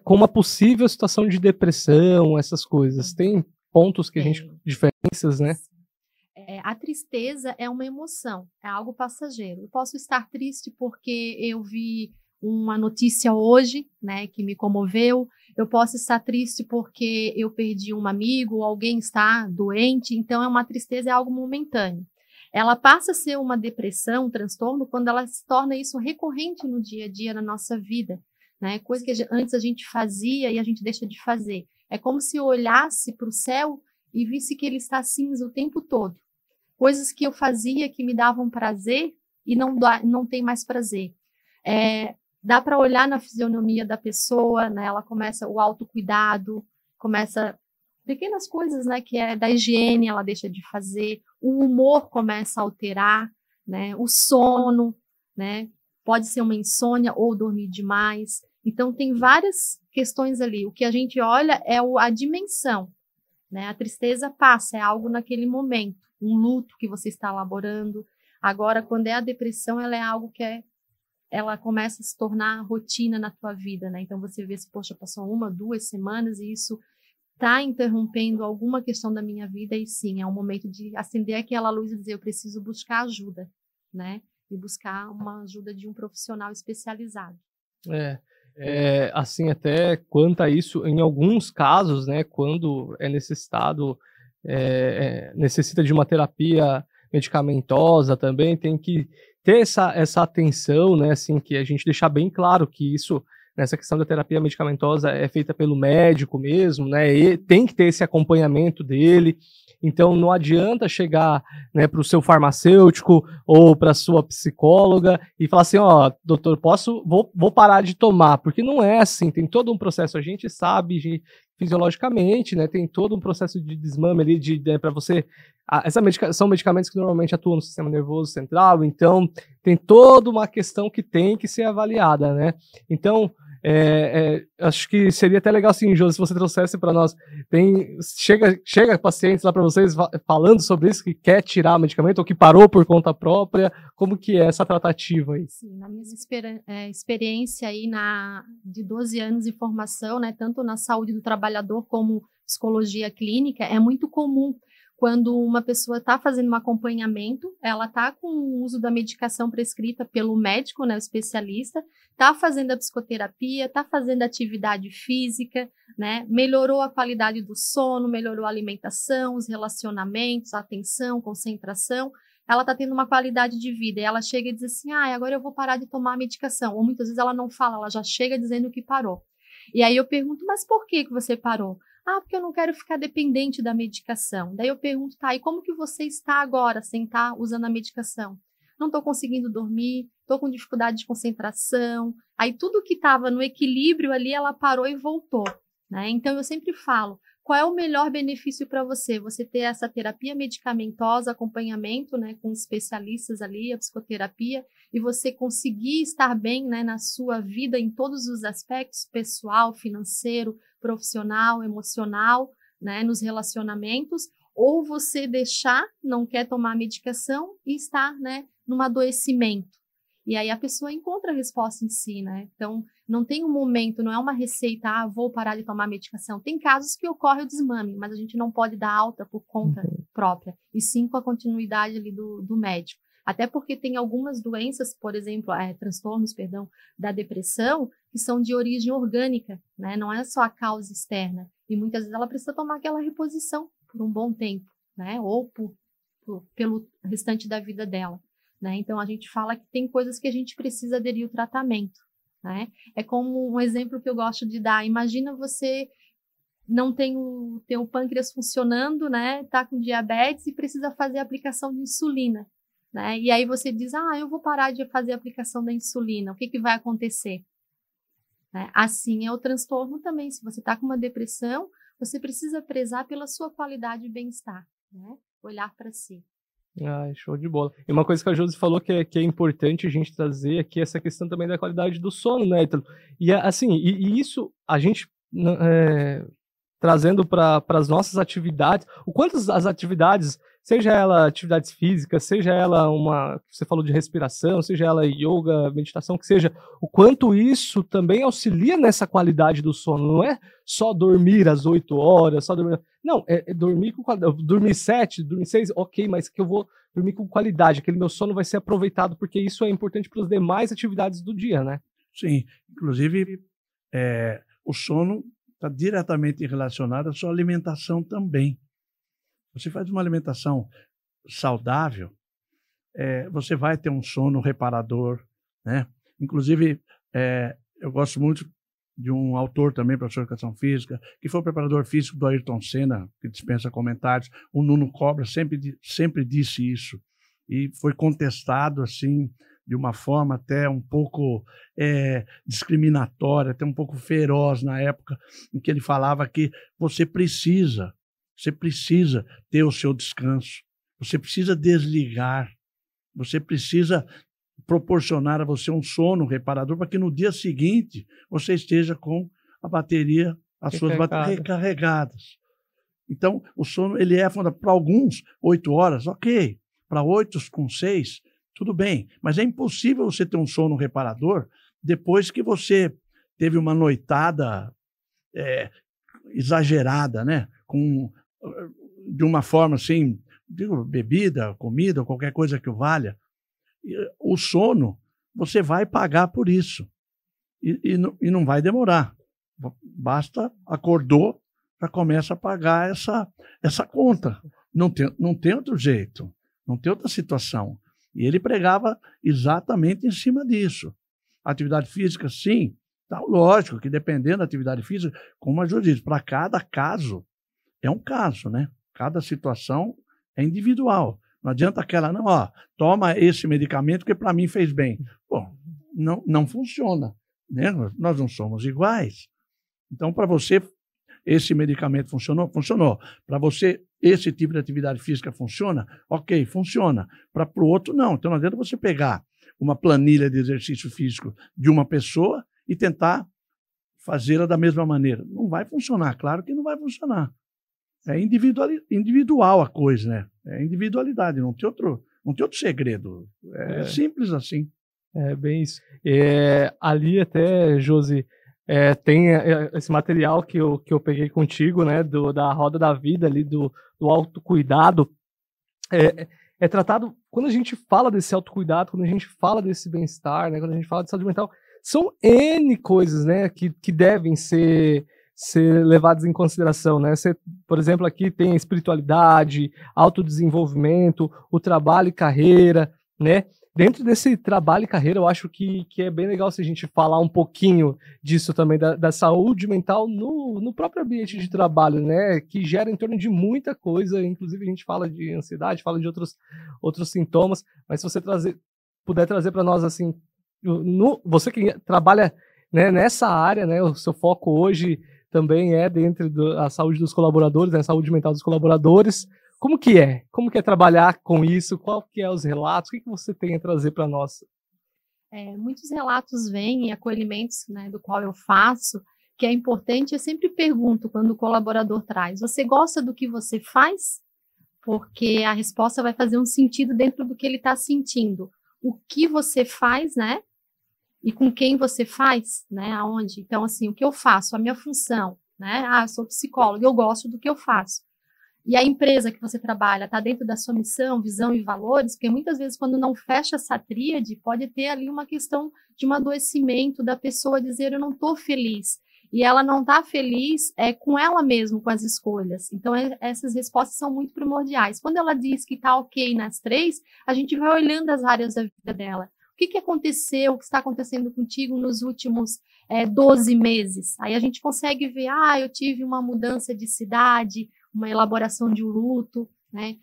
com uma possível situação de depressão, essas coisas. Tem pontos que a gente... diferenças, né? A tristeza é uma emoção, é algo passageiro. Eu posso estar triste porque eu vi uma notícia hoje, né, que me comoveu. Eu posso estar triste porque eu perdi um amigo, ou alguém está doente. Então, uma tristeza é algo momentâneo. Ela passa a ser uma depressão, um transtorno, quando ela se torna isso recorrente no dia a dia, na nossa vida, né? Coisa que antes a gente fazia e a gente deixa de fazer. É como se eu olhasse para o céu e visse que ele está cinza o tempo todo. Coisas que eu fazia que me davam prazer e não tem mais prazer. Dá para olhar na fisionomia da pessoa, né? Ela começa o autocuidado, começa pequenas coisas, né, que é da higiene, ela deixa de fazer, o humor começa a alterar, né? O sono, né? Pode ser uma insônia ou dormir demais. Então tem várias questões ali. O que a gente olha é a dimensão, né? A tristeza passa, é algo naquele momento, um luto que você está elaborando. Agora, quando é a depressão, ela é algo que ela começa a se tornar rotina na tua vida, né? Então você vê se, poxa, passou 1, 2 semanas e isso está interrompendo alguma questão da minha vida, e sim, é um momento de acender aquela luz e dizer, eu preciso buscar ajuda, né? E buscar uma ajuda de um profissional especializado. Assim, até quanto a isso, em alguns casos, né, quando é necessitado, necessita de uma terapia medicamentosa também, tem que ter essa atenção, né, assim, que a gente deixar bem claro que isso, nessa questão da terapia medicamentosa, é feita pelo médico mesmo, né, e tem que ter esse acompanhamento dele. Então não adianta chegar, né, para o seu farmacêutico ou para a sua psicóloga e falar assim, ó, doutor, vou parar de tomar, porque não é assim, tem todo um processo, a gente sabe fisiologicamente, né, tem todo um processo de desmame ali, para você, são medicamentos que normalmente atuam no sistema nervoso central, então tem toda uma questão que tem que ser avaliada, né, então acho que seria até legal, sim, Josi, se você trouxesse para nós, chega pacientes lá para vocês falando sobre isso, que quer tirar o medicamento ou que parou por conta própria, como que é essa tratativa aí? Sim, na minha experiência aí de 12 anos de formação, né, tanto na saúde do trabalhador como psicologia clínica, é muito comum quando uma pessoa está fazendo um acompanhamento, ela está com o uso da medicação prescrita pelo médico, né, o especialista, está fazendo a psicoterapia, está fazendo atividade física, né, melhorou a qualidade do sono, melhorou a alimentação, os relacionamentos, a atenção, concentração, ela está tendo uma qualidade de vida, e ela chega e diz assim, agora eu vou parar de tomar a medicação, ou muitas vezes ela não fala, ela já chega dizendo que parou. E aí eu pergunto, mas por que você parou? Porque eu não quero ficar dependente da medicação. Daí eu pergunto, e como que você está agora sem estar usando a medicação? Não estou conseguindo dormir, estou com dificuldade de concentração. Aí tudo que estava no equilíbrio ali, ela parou e voltou, né? Então eu sempre falo, qual é o melhor benefício para você? Você ter essa terapia medicamentosa, acompanhamento, né, com especialistas ali, a psicoterapia, e você conseguir estar bem, né, na sua vida em todos os aspectos, pessoal, financeiro, profissional, emocional, né, nos relacionamentos, ou você não quer tomar medicação e estar, né, num adoecimento. E aí a pessoa encontra a resposta em si, né? Então, não tem um momento, não é uma receita, vou parar de tomar medicação. Tem casos que ocorre o desmame, mas a gente não pode dar alta por conta própria, e sim com a continuidade ali do médico. Até porque tem algumas doenças, por exemplo, transtornos, da depressão, que são de origem orgânica, né? Não é só a causa externa. E muitas vezes ela precisa tomar aquela reposição por um bom tempo, né? Ou pelo restante da vida dela, né? Então a gente fala que tem coisas que a gente precisa aderir ao tratamento, né? É como um exemplo que eu gosto de dar. Imagina você não tem o pâncreas funcionando, né? Tá com diabetes e precisa fazer a aplicação de insulina, né? E aí você diz, eu vou parar de fazer a aplicação da insulina, o que vai acontecer? Né? Assim é o transtorno também. Se você está com uma depressão, você precisa prezar pela sua qualidade de bem-estar, né? Olhar para si. Show de bola. E uma coisa que a Josi falou que é importante a gente trazer aqui, essa questão também da qualidade do sono, né, Ítalo? E assim, e isso a gente trazendo para as nossas atividades, o quanto as atividades, seja ela atividades físicas, seja ela você falou de respiração, seja ela yoga, meditação, que seja, o quanto isso também auxilia nessa qualidade do sono. Não é só dormir às 8 horas, Não, dormir com qualidade. Dormir 7, dormir 6, ok, mas que eu vou dormir com qualidade. Aquele meu sono vai ser aproveitado, porque isso é importante para as demais atividades do dia, né? Sim, inclusive o sono está diretamente relacionado à sua alimentação também. Você faz uma alimentação saudável, você vai ter um sono reparador, né? Inclusive, eu gosto muito de um autor também, professor de educação física, que foi o preparador físico do Ayrton Senna, que dispensa comentários. O Nuno Cobra sempre disse isso. E foi contestado, assim, de uma forma até um pouco discriminatória, até um pouco feroz na época, em que ele falava que você precisa ter o seu descanso, você precisa desligar, você precisa proporcionar a você um sono reparador para que no dia seguinte você esteja com a bateria, as suas baterias recarregadas. Então, o sono, ele é fundamental. Para alguns, 8 horas, ok. Para 8 com 6, tudo bem. Mas é impossível você ter um sono reparador depois que você teve uma noitada exagerada, né? De uma forma assim, digo, bebida, comida, qualquer coisa que o valha. O sono, você vai pagar por isso. E não vai demorar. Basta, acordou, já começa a pagar essa conta. Não tem outro jeito, não tem outra situação. E ele pregava exatamente em cima disso. Atividade física, sim, tá, lógico que dependendo da atividade física, como a Ju disse, para cada caso, é um caso, né? Cada situação é individual. Não adianta aquela, não, toma esse medicamento que para mim fez bem. Bom, não funciona, né? Nós não somos iguais. Então, para você, esse medicamento funcionou? Funcionou. Para você, esse tipo de atividade física funciona? Ok, funciona. Para o outro, não. Então, não adianta você pegar uma planilha de exercício físico de uma pessoa e tentar fazê-la da mesma maneira. Não vai funcionar, claro que não vai funcionar. É individual a coisa, né? É individualidade, não tem outro segredo. É simples assim. É bem isso. Ali até, Josi, tem esse material que eu peguei contigo, né? Da Roda da Vida, ali, do autocuidado. É tratado, quando a gente fala desse autocuidado, quando a gente fala desse bem-estar, né? Quando a gente fala de saúde mental, são N coisas, né? Que devem ser levados em consideração, né? Você, por exemplo, aqui tem a espiritualidade, autodesenvolvimento, o trabalho e carreira, né? Dentro desse trabalho e carreira, eu acho que é bem legal se a gente falar um pouquinho disso também, da saúde mental no próprio ambiente de trabalho, né? Que gera em torno de muita coisa, inclusive a gente fala de ansiedade, fala de outros sintomas, mas se você puder trazer para nós, assim, você que trabalha, né, nessa área, né? O seu foco hoje também é dentro da saúde dos colaboradores, né, a saúde mental dos colaboradores. Como que é? Como que é trabalhar com isso? Qual que é os relatos? O que você tem a trazer para nós? Muitos relatos vêm em acolhimentos, né, do qual eu faço, que é importante, eu sempre pergunto quando o colaborador traz, você gosta do que você faz? Porque a resposta vai fazer um sentido dentro do que ele está sentindo. O que você faz, né? E com quem você faz, né? Aonde? Então, assim, o que eu faço, a minha função, né? Eu sou psicóloga, eu gosto do que eu faço. E a empresa que você trabalha está dentro da sua missão, visão e valores, porque muitas vezes quando não fecha essa tríade, pode ter ali uma questão de um adoecimento da pessoa dizer eu não estou feliz. E ela não está feliz com ela mesma, com as escolhas. Então, essas respostas são muito primordiais. Quando ela diz que está ok nas 3, a gente vai olhando as áreas da vida dela. O que aconteceu, o que está acontecendo contigo nos últimos 12 meses? Aí a gente consegue ver, eu tive uma mudança de cidade, uma elaboração de um luto, né?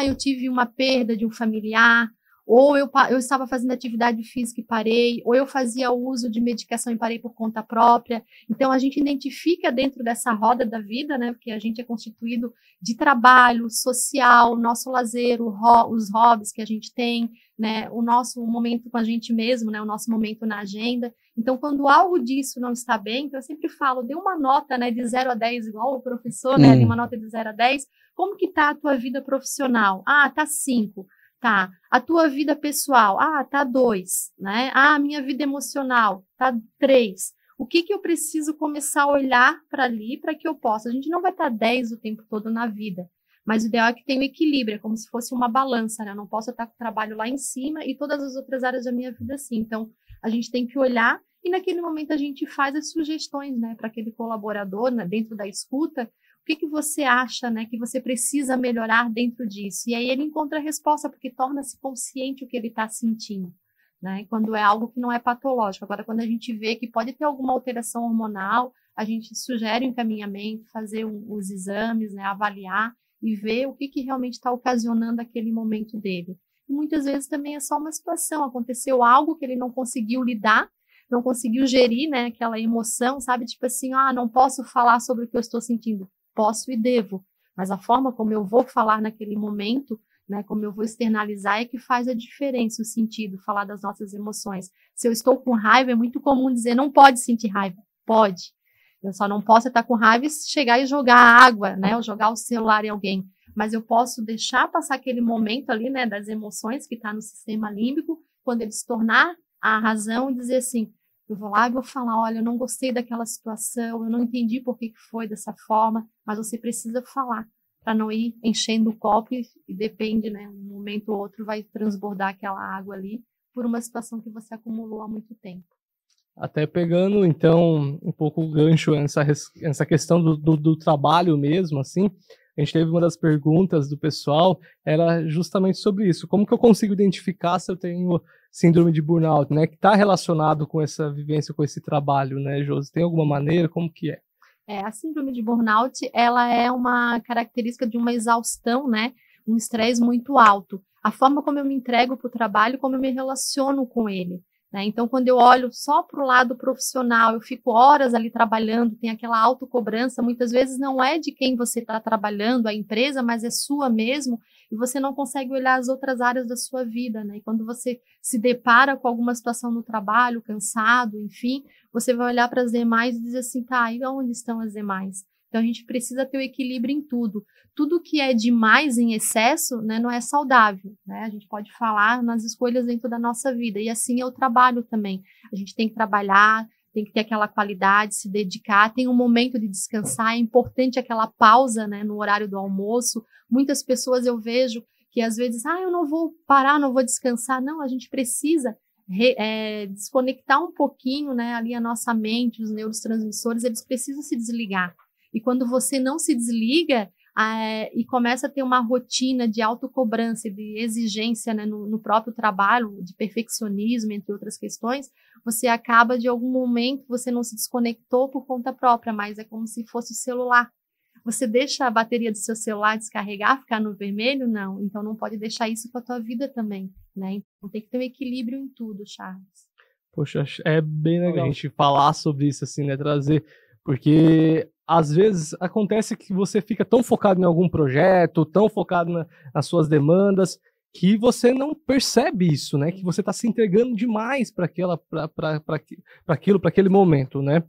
Eu tive uma perda de um familiar, ou eu estava fazendo atividade física e parei, ou eu fazia uso de medicação e parei por conta própria. Então, a gente identifica dentro dessa roda da vida, né? Porque a gente é constituído de trabalho, social, nosso lazer, os hobbies que a gente tem, né? O nosso momento com a gente mesmo, né? O nosso momento na agenda. Então, quando algo disso não está bem, então eu sempre falo, dê uma nota, né, de 0 a 10, igual o professor, né? Uma nota de 0 a 10. Como que tá a tua vida profissional? Tá 5. Tá. A tua vida pessoal? Tá 2, né? A minha vida emocional? Tá 3. O que eu preciso começar a olhar para ali para que eu possa? A gente não vai estar 10 o tempo todo na vida, mas o ideal é que tenha um equilíbrio, é como se fosse uma balança, né? Eu não posso estar com o trabalho lá em cima e todas as outras áreas da minha vida assim. Então, a gente tem que olhar e naquele momento a gente faz as sugestões, né, para aquele colaborador, né, dentro da escuta, o que você acha, né, que você precisa melhorar dentro disso? E aí ele encontra a resposta, porque torna-se consciente o que ele está sentindo, né, quando é algo que não é patológico. Agora, quando a gente vê que pode ter alguma alteração hormonal, a gente sugere o encaminhamento, fazer os exames, né, avaliar e ver o que realmente está ocasionando aquele momento dele. E muitas vezes também é só uma situação, aconteceu algo que ele não conseguiu lidar, não conseguiu gerir, né, aquela emoção, sabe, tipo assim, não posso falar sobre o que eu estou sentindo. Posso e devo, mas a forma como eu vou falar naquele momento, né, como eu vou externalizar é que faz a diferença, o sentido, falar das nossas emoções. Se eu estou com raiva, é muito comum dizer, não pode sentir raiva. Pode. Eu só não posso estar com raiva e chegar e jogar água, né, ou jogar o celular em alguém. Mas eu posso deixar passar aquele momento ali, né, das emoções que está no sistema límbico, quando ele se tornar a razão e dizer assim, eu vou lá e vou falar, olha, eu não gostei daquela situação, eu não entendi por que foi dessa forma, mas você precisa falar, para não ir enchendo o copo e depende, né, um momento ou outro vai transbordar aquela água ali por uma situação que você acumulou há muito tempo. Até pegando, então, um pouco o gancho essa questão do trabalho mesmo, assim, a gente teve uma das perguntas do pessoal, era justamente sobre isso. Como que eu consigo identificar se eu tenho síndrome de burnout, né? Que está relacionado com essa vivência, com esse trabalho, né, Josi? Tem alguma maneira? Como que é? A síndrome de burnout, ela é uma característica de uma exaustão, né? Um estresse muito alto. A forma como eu me entrego para o trabalho, como eu me relaciono com ele. Né? Então, quando eu olho só para o lado profissional, eu fico horas ali trabalhando, tem aquela autocobrança, muitas vezes não é de quem você está trabalhando, a empresa, mas é sua mesmo, e você não consegue olhar as outras áreas da sua vida, né? E quando você se depara com alguma situação no trabalho, cansado, enfim, você vai olhar para as demais e dizer assim, tá, e onde estão as demais? Então, a gente precisa ter o equilíbrio em tudo. Tudo que é demais em excesso, né, não é saudável, né? A gente pode falar nas escolhas dentro da nossa vida. E assim é o trabalho também. A gente tem que trabalhar, tem que ter aquela qualidade, se dedicar, tem um momento de descansar. É importante aquela pausa, né, no horário do almoço. Muitas pessoas eu vejo que às vezes, eu não vou parar, não vou descansar. Não, a gente precisa desconectar um pouquinho, né, ali a nossa mente, os neurotransmissores, eles precisam se desligar. E quando você não se desliga e começa a ter uma rotina de autocobrança e de exigência, né, no próprio trabalho, de perfeccionismo, entre outras questões, você acaba, de algum momento, você não se desconectou por conta própria, mas é como se fosse o celular. Você deixa a bateria do seu celular descarregar, ficar no vermelho? Não. Então, não pode deixar isso com a tua vida também, né? Então, tem que ter um equilíbrio em tudo, Charles. Poxa, é bem legal a gente falar sobre isso, assim, né? Trazer, porque às vezes acontece que você fica tão focado em algum projeto, tão focado nas suas demandas, que você não percebe isso, né? Que você está se entregando demais para aquele momento, né?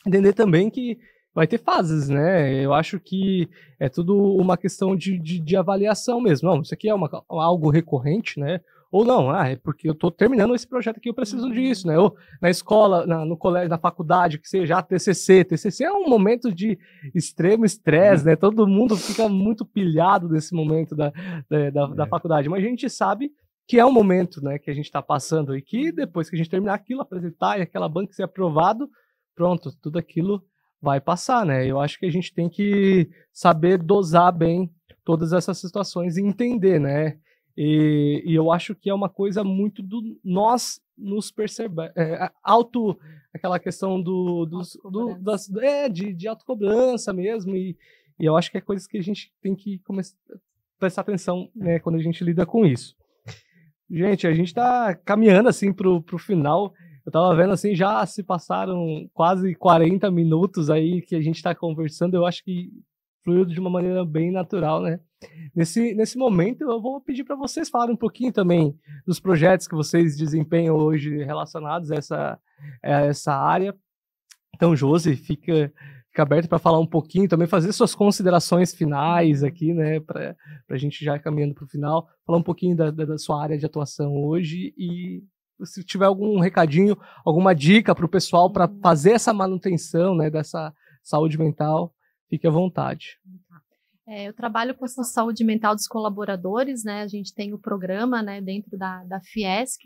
Entender também que vai ter fases, né? Eu acho que é tudo uma questão de avaliação mesmo. Não, isso aqui é algo recorrente, né? Ou não, é porque eu estou terminando esse projeto aqui, eu preciso disso, né? Ou na escola, no colégio, na faculdade, que seja TCC. TCC é um momento de extremo estresse, né? Todo mundo fica muito pilhado nesse momento da faculdade. Mas a gente sabe que é um momento, né, que a gente está passando e que depois que a gente terminar aquilo, apresentar e aquela banca ser aprovado, pronto, tudo aquilo vai passar, né? Eu acho que a gente tem que saber dosar bem todas essas situações e entender, né? E eu acho que é uma coisa muito do nós nos perceber, aquela questão de autocobrança mesmo, e eu acho que é coisas que a gente tem que prestar atenção, né, quando a gente lida com isso. Gente, a gente está caminhando assim pro final. Eu tava vendo assim, já se passaram quase 40 minutos aí que a gente está conversando. Eu acho que fluiu de uma maneira bem natural, né? Nesse momento, eu vou pedir para vocês falarem um pouquinho também dos projetos que vocês desempenham hoje relacionados a essa área. Então, Josi, fica aberto para falar um pouquinho, também fazer suas considerações finais aqui, né? Para a gente já ir caminhando para o final, falar um pouquinho da sua área de atuação hoje e se tiver algum recadinho, alguma dica para o pessoal para fazer essa manutenção, né, dessa saúde mental, fique à vontade. Eu trabalho com essa saúde mental dos colaboradores, né? A gente tem o programa, né, dentro da Fiesc,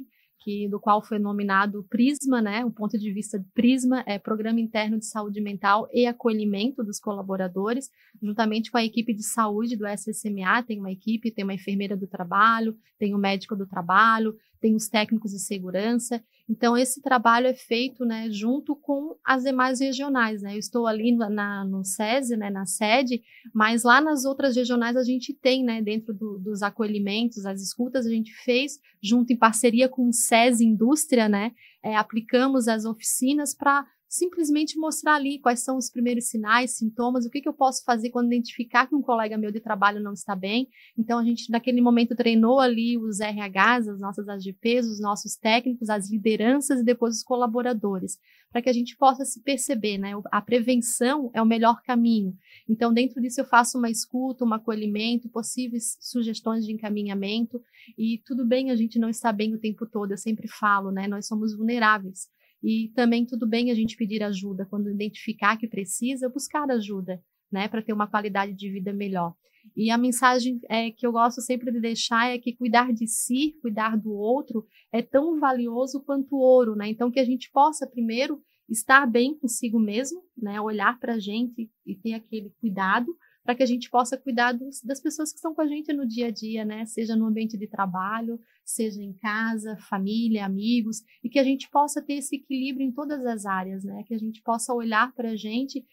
do qual foi nominado Prisma, né? O ponto de vista do Prisma é Programa Interno de Saúde Mental e Acolhimento dos Colaboradores, juntamente com a equipe de saúde do SSMA, tem uma equipe, tem uma enfermeira do trabalho, tem o médico do trabalho, tem os técnicos de segurança. Então, esse trabalho é feito, né, junto com as demais regionais, né? Eu estou ali no SESI, né, na sede, mas lá nas outras regionais a gente tem, né, dentro dos acolhimentos, as escutas, a gente fez, junto em parceria com o SESI Indústria, né, aplicamos as oficinas para simplesmente mostrar ali quais são os primeiros sinais, sintomas, o que eu posso fazer quando identificar que um colega meu de trabalho não está bem. Então, a gente, naquele momento, treinou ali os RHs, as nossas AGPs, os nossos técnicos, as lideranças e depois os colaboradores, para que a gente possa se perceber, né? A prevenção é o melhor caminho. Então, dentro disso, eu faço uma escuta, um acolhimento, possíveis sugestões de encaminhamento, e tudo bem a gente não estar bem o tempo todo, eu sempre falo, né? Nós somos vulneráveis. E também tudo bem a gente pedir ajuda, quando identificar que precisa, buscar ajuda, né, para ter uma qualidade de vida melhor. E a mensagem que eu gosto sempre de deixar é que cuidar de si, cuidar do outro, é tão valioso quanto o ouro, né? Então, que a gente possa, primeiro, estar bem consigo mesmo, né, olhar para a gente e ter aquele cuidado, para que a gente possa cuidar das pessoas que estão com a gente no dia a dia, né? Seja no ambiente de trabalho, seja em casa, família, amigos, e que a gente possa ter esse equilíbrio em todas as áreas, né? Que a gente possa olhar para a gente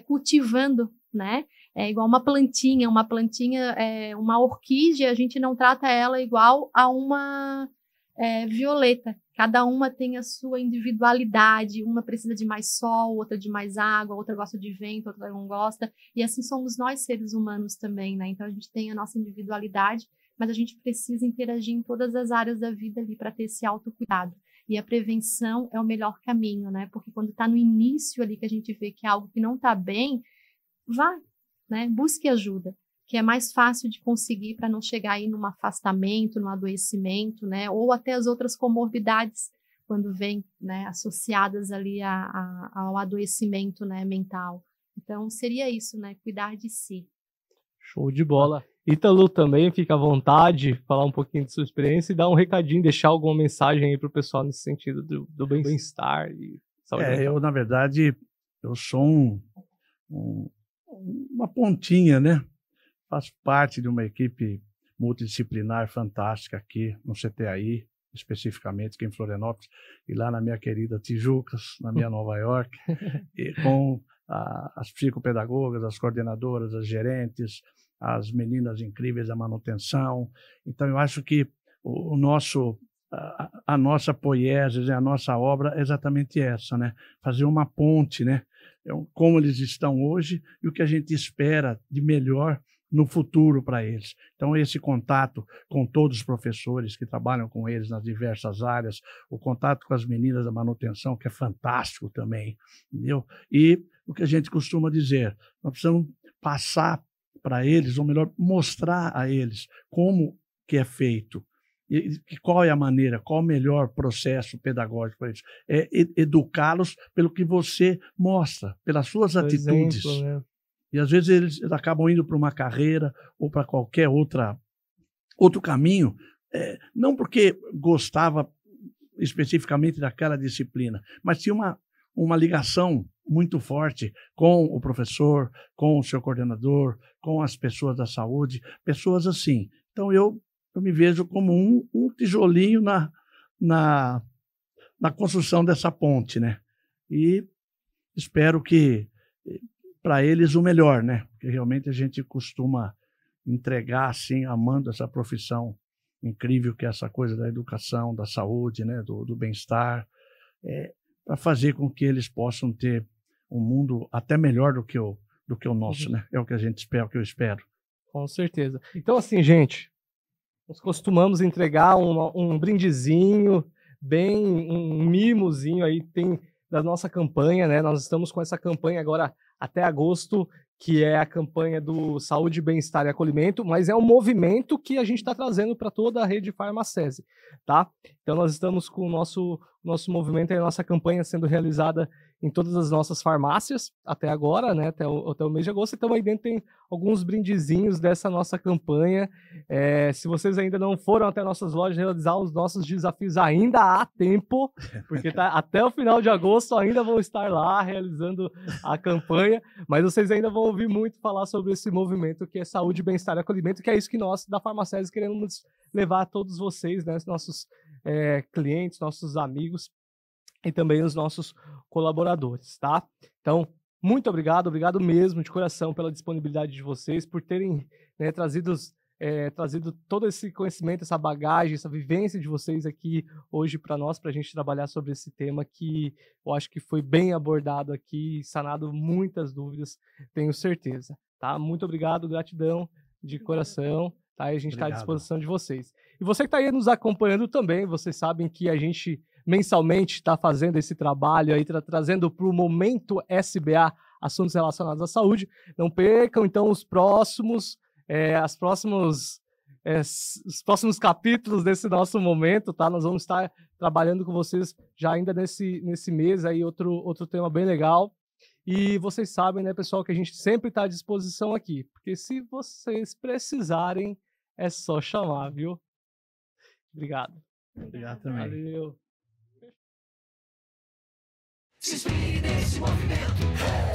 cultivando, né? É igual uma plantinha, uma orquídea, a gente não trata ela igual a uma violeta. Cada uma tem a sua individualidade, uma precisa de mais sol, outra de mais água, outra gosta de vento, outra não gosta, e assim somos nós seres humanos também, né? Então a gente tem a nossa individualidade, mas a gente precisa interagir em todas as áreas da vida ali para ter esse autocuidado. E a prevenção é o melhor caminho, né? Porque quando está no início ali que a gente vê que é algo que não está bem, vá, né? Busque ajuda, que é mais fácil de conseguir para não chegar aí num afastamento, num adoecimento, né? Ou até as outras comorbidades, quando vêm, né, associadas ali ao adoecimento, né, mental. Então, seria isso, né? Cuidar de si. Show de bola. Ítalo, também fica à vontade, falar um pouquinho de sua experiência e dar um recadinho, deixar alguma mensagem aí para o pessoal nesse sentido do bem-estar e saúde mental. Eu, na verdade, eu sou uma pontinha, né? Faço parte de uma equipe multidisciplinar fantástica aqui no CTAI, especificamente aqui em Florianópolis, e lá na minha querida Tijucas, na minha Nova York, e com as psicopedagogas, as coordenadoras, as gerentes, as meninas incríveis da manutenção. Então, eu acho que a nossa poiesis, a nossa obra é exatamente essa, né? Fazer uma ponte, né? Como eles estão hoje e o que a gente espera de melhor no futuro para eles. Então, esse contato com todos os professores que trabalham com eles nas diversas áreas, o contato com as meninas da manutenção, que é fantástico também, entendeu? E o que a gente costuma dizer, nós precisamos passar para eles, ou melhor, mostrar a eles como que é feito, e qual é a maneira, qual o melhor processo pedagógico para eles. É educá-los pelo que você mostra, pelas suas atitudes. Exemplo, né? E às vezes eles acabam indo para uma carreira ou para qualquer outro caminho, não porque gostava especificamente daquela disciplina, mas tinha uma ligação muito forte com o professor, com o seu coordenador, com as pessoas da saúde, pessoas assim. Então eu me vejo como um tijolinho na construção dessa ponte, né? E espero que para eles o melhor, né? Porque realmente a gente costuma entregar assim, amando essa profissão incrível que é essa coisa da educação, da saúde, né? Do bem-estar, para fazer com que eles possam ter um mundo até melhor do que o nosso, né? É o que a gente espera, o que eu espero. Com certeza. Então, assim, gente, nós costumamos entregar um brindezinho, um mimozinho aí, tem da nossa campanha, né? Nós estamos com essa campanha agora até agosto, que é a campanha do Saúde, Bem-Estar e Acolhimento, mas é um movimento que a gente está trazendo para toda a rede Farmacese, tá? Então, Então nós estamos com o nosso movimento e a nossa campanha sendo realizada em todas as nossas farmácias até agora, né, até o mês de agosto. Então aí dentro tem alguns brindezinhos dessa nossa campanha. Se vocês ainda não foram até nossas lojas realizar os nossos desafios, ainda há tempo, porque até o final de agosto ainda vão estar lá realizando a campanha, mas vocês ainda vão ouvir muito falar sobre esse movimento que é saúde, bem-estar e acolhimento, que é isso que nós da Farmacese queremos levar a todos vocês, né, nossos clientes, nossos amigos e também os nossos colaboradores, tá? Então, muito obrigado mesmo, de coração, pela disponibilidade de vocês, por terem, né, trazido todo esse conhecimento, essa bagagem, essa vivência de vocês aqui hoje para nós, para a gente trabalhar sobre esse tema que eu acho que foi bem abordado aqui, sanado muitas dúvidas, tenho certeza, tá? Muito obrigado, gratidão de coração. Tá, e a gente está à disposição de vocês. E você que está aí nos acompanhando também, vocês sabem que a gente mensalmente está fazendo esse trabalho aí, trazendo para o Momento SBA assuntos relacionados à saúde. Não percam, então, os próximos capítulos desse nosso momento, tá? Nós vamos estar trabalhando com vocês já ainda nesse mês aí, outro tema bem legal. E vocês sabem, né, pessoal, que a gente sempre está à disposição aqui, porque se vocês precisarem, é só chamar, viu? Obrigado. Obrigado também. Valeu. Se inspire nesse movimento.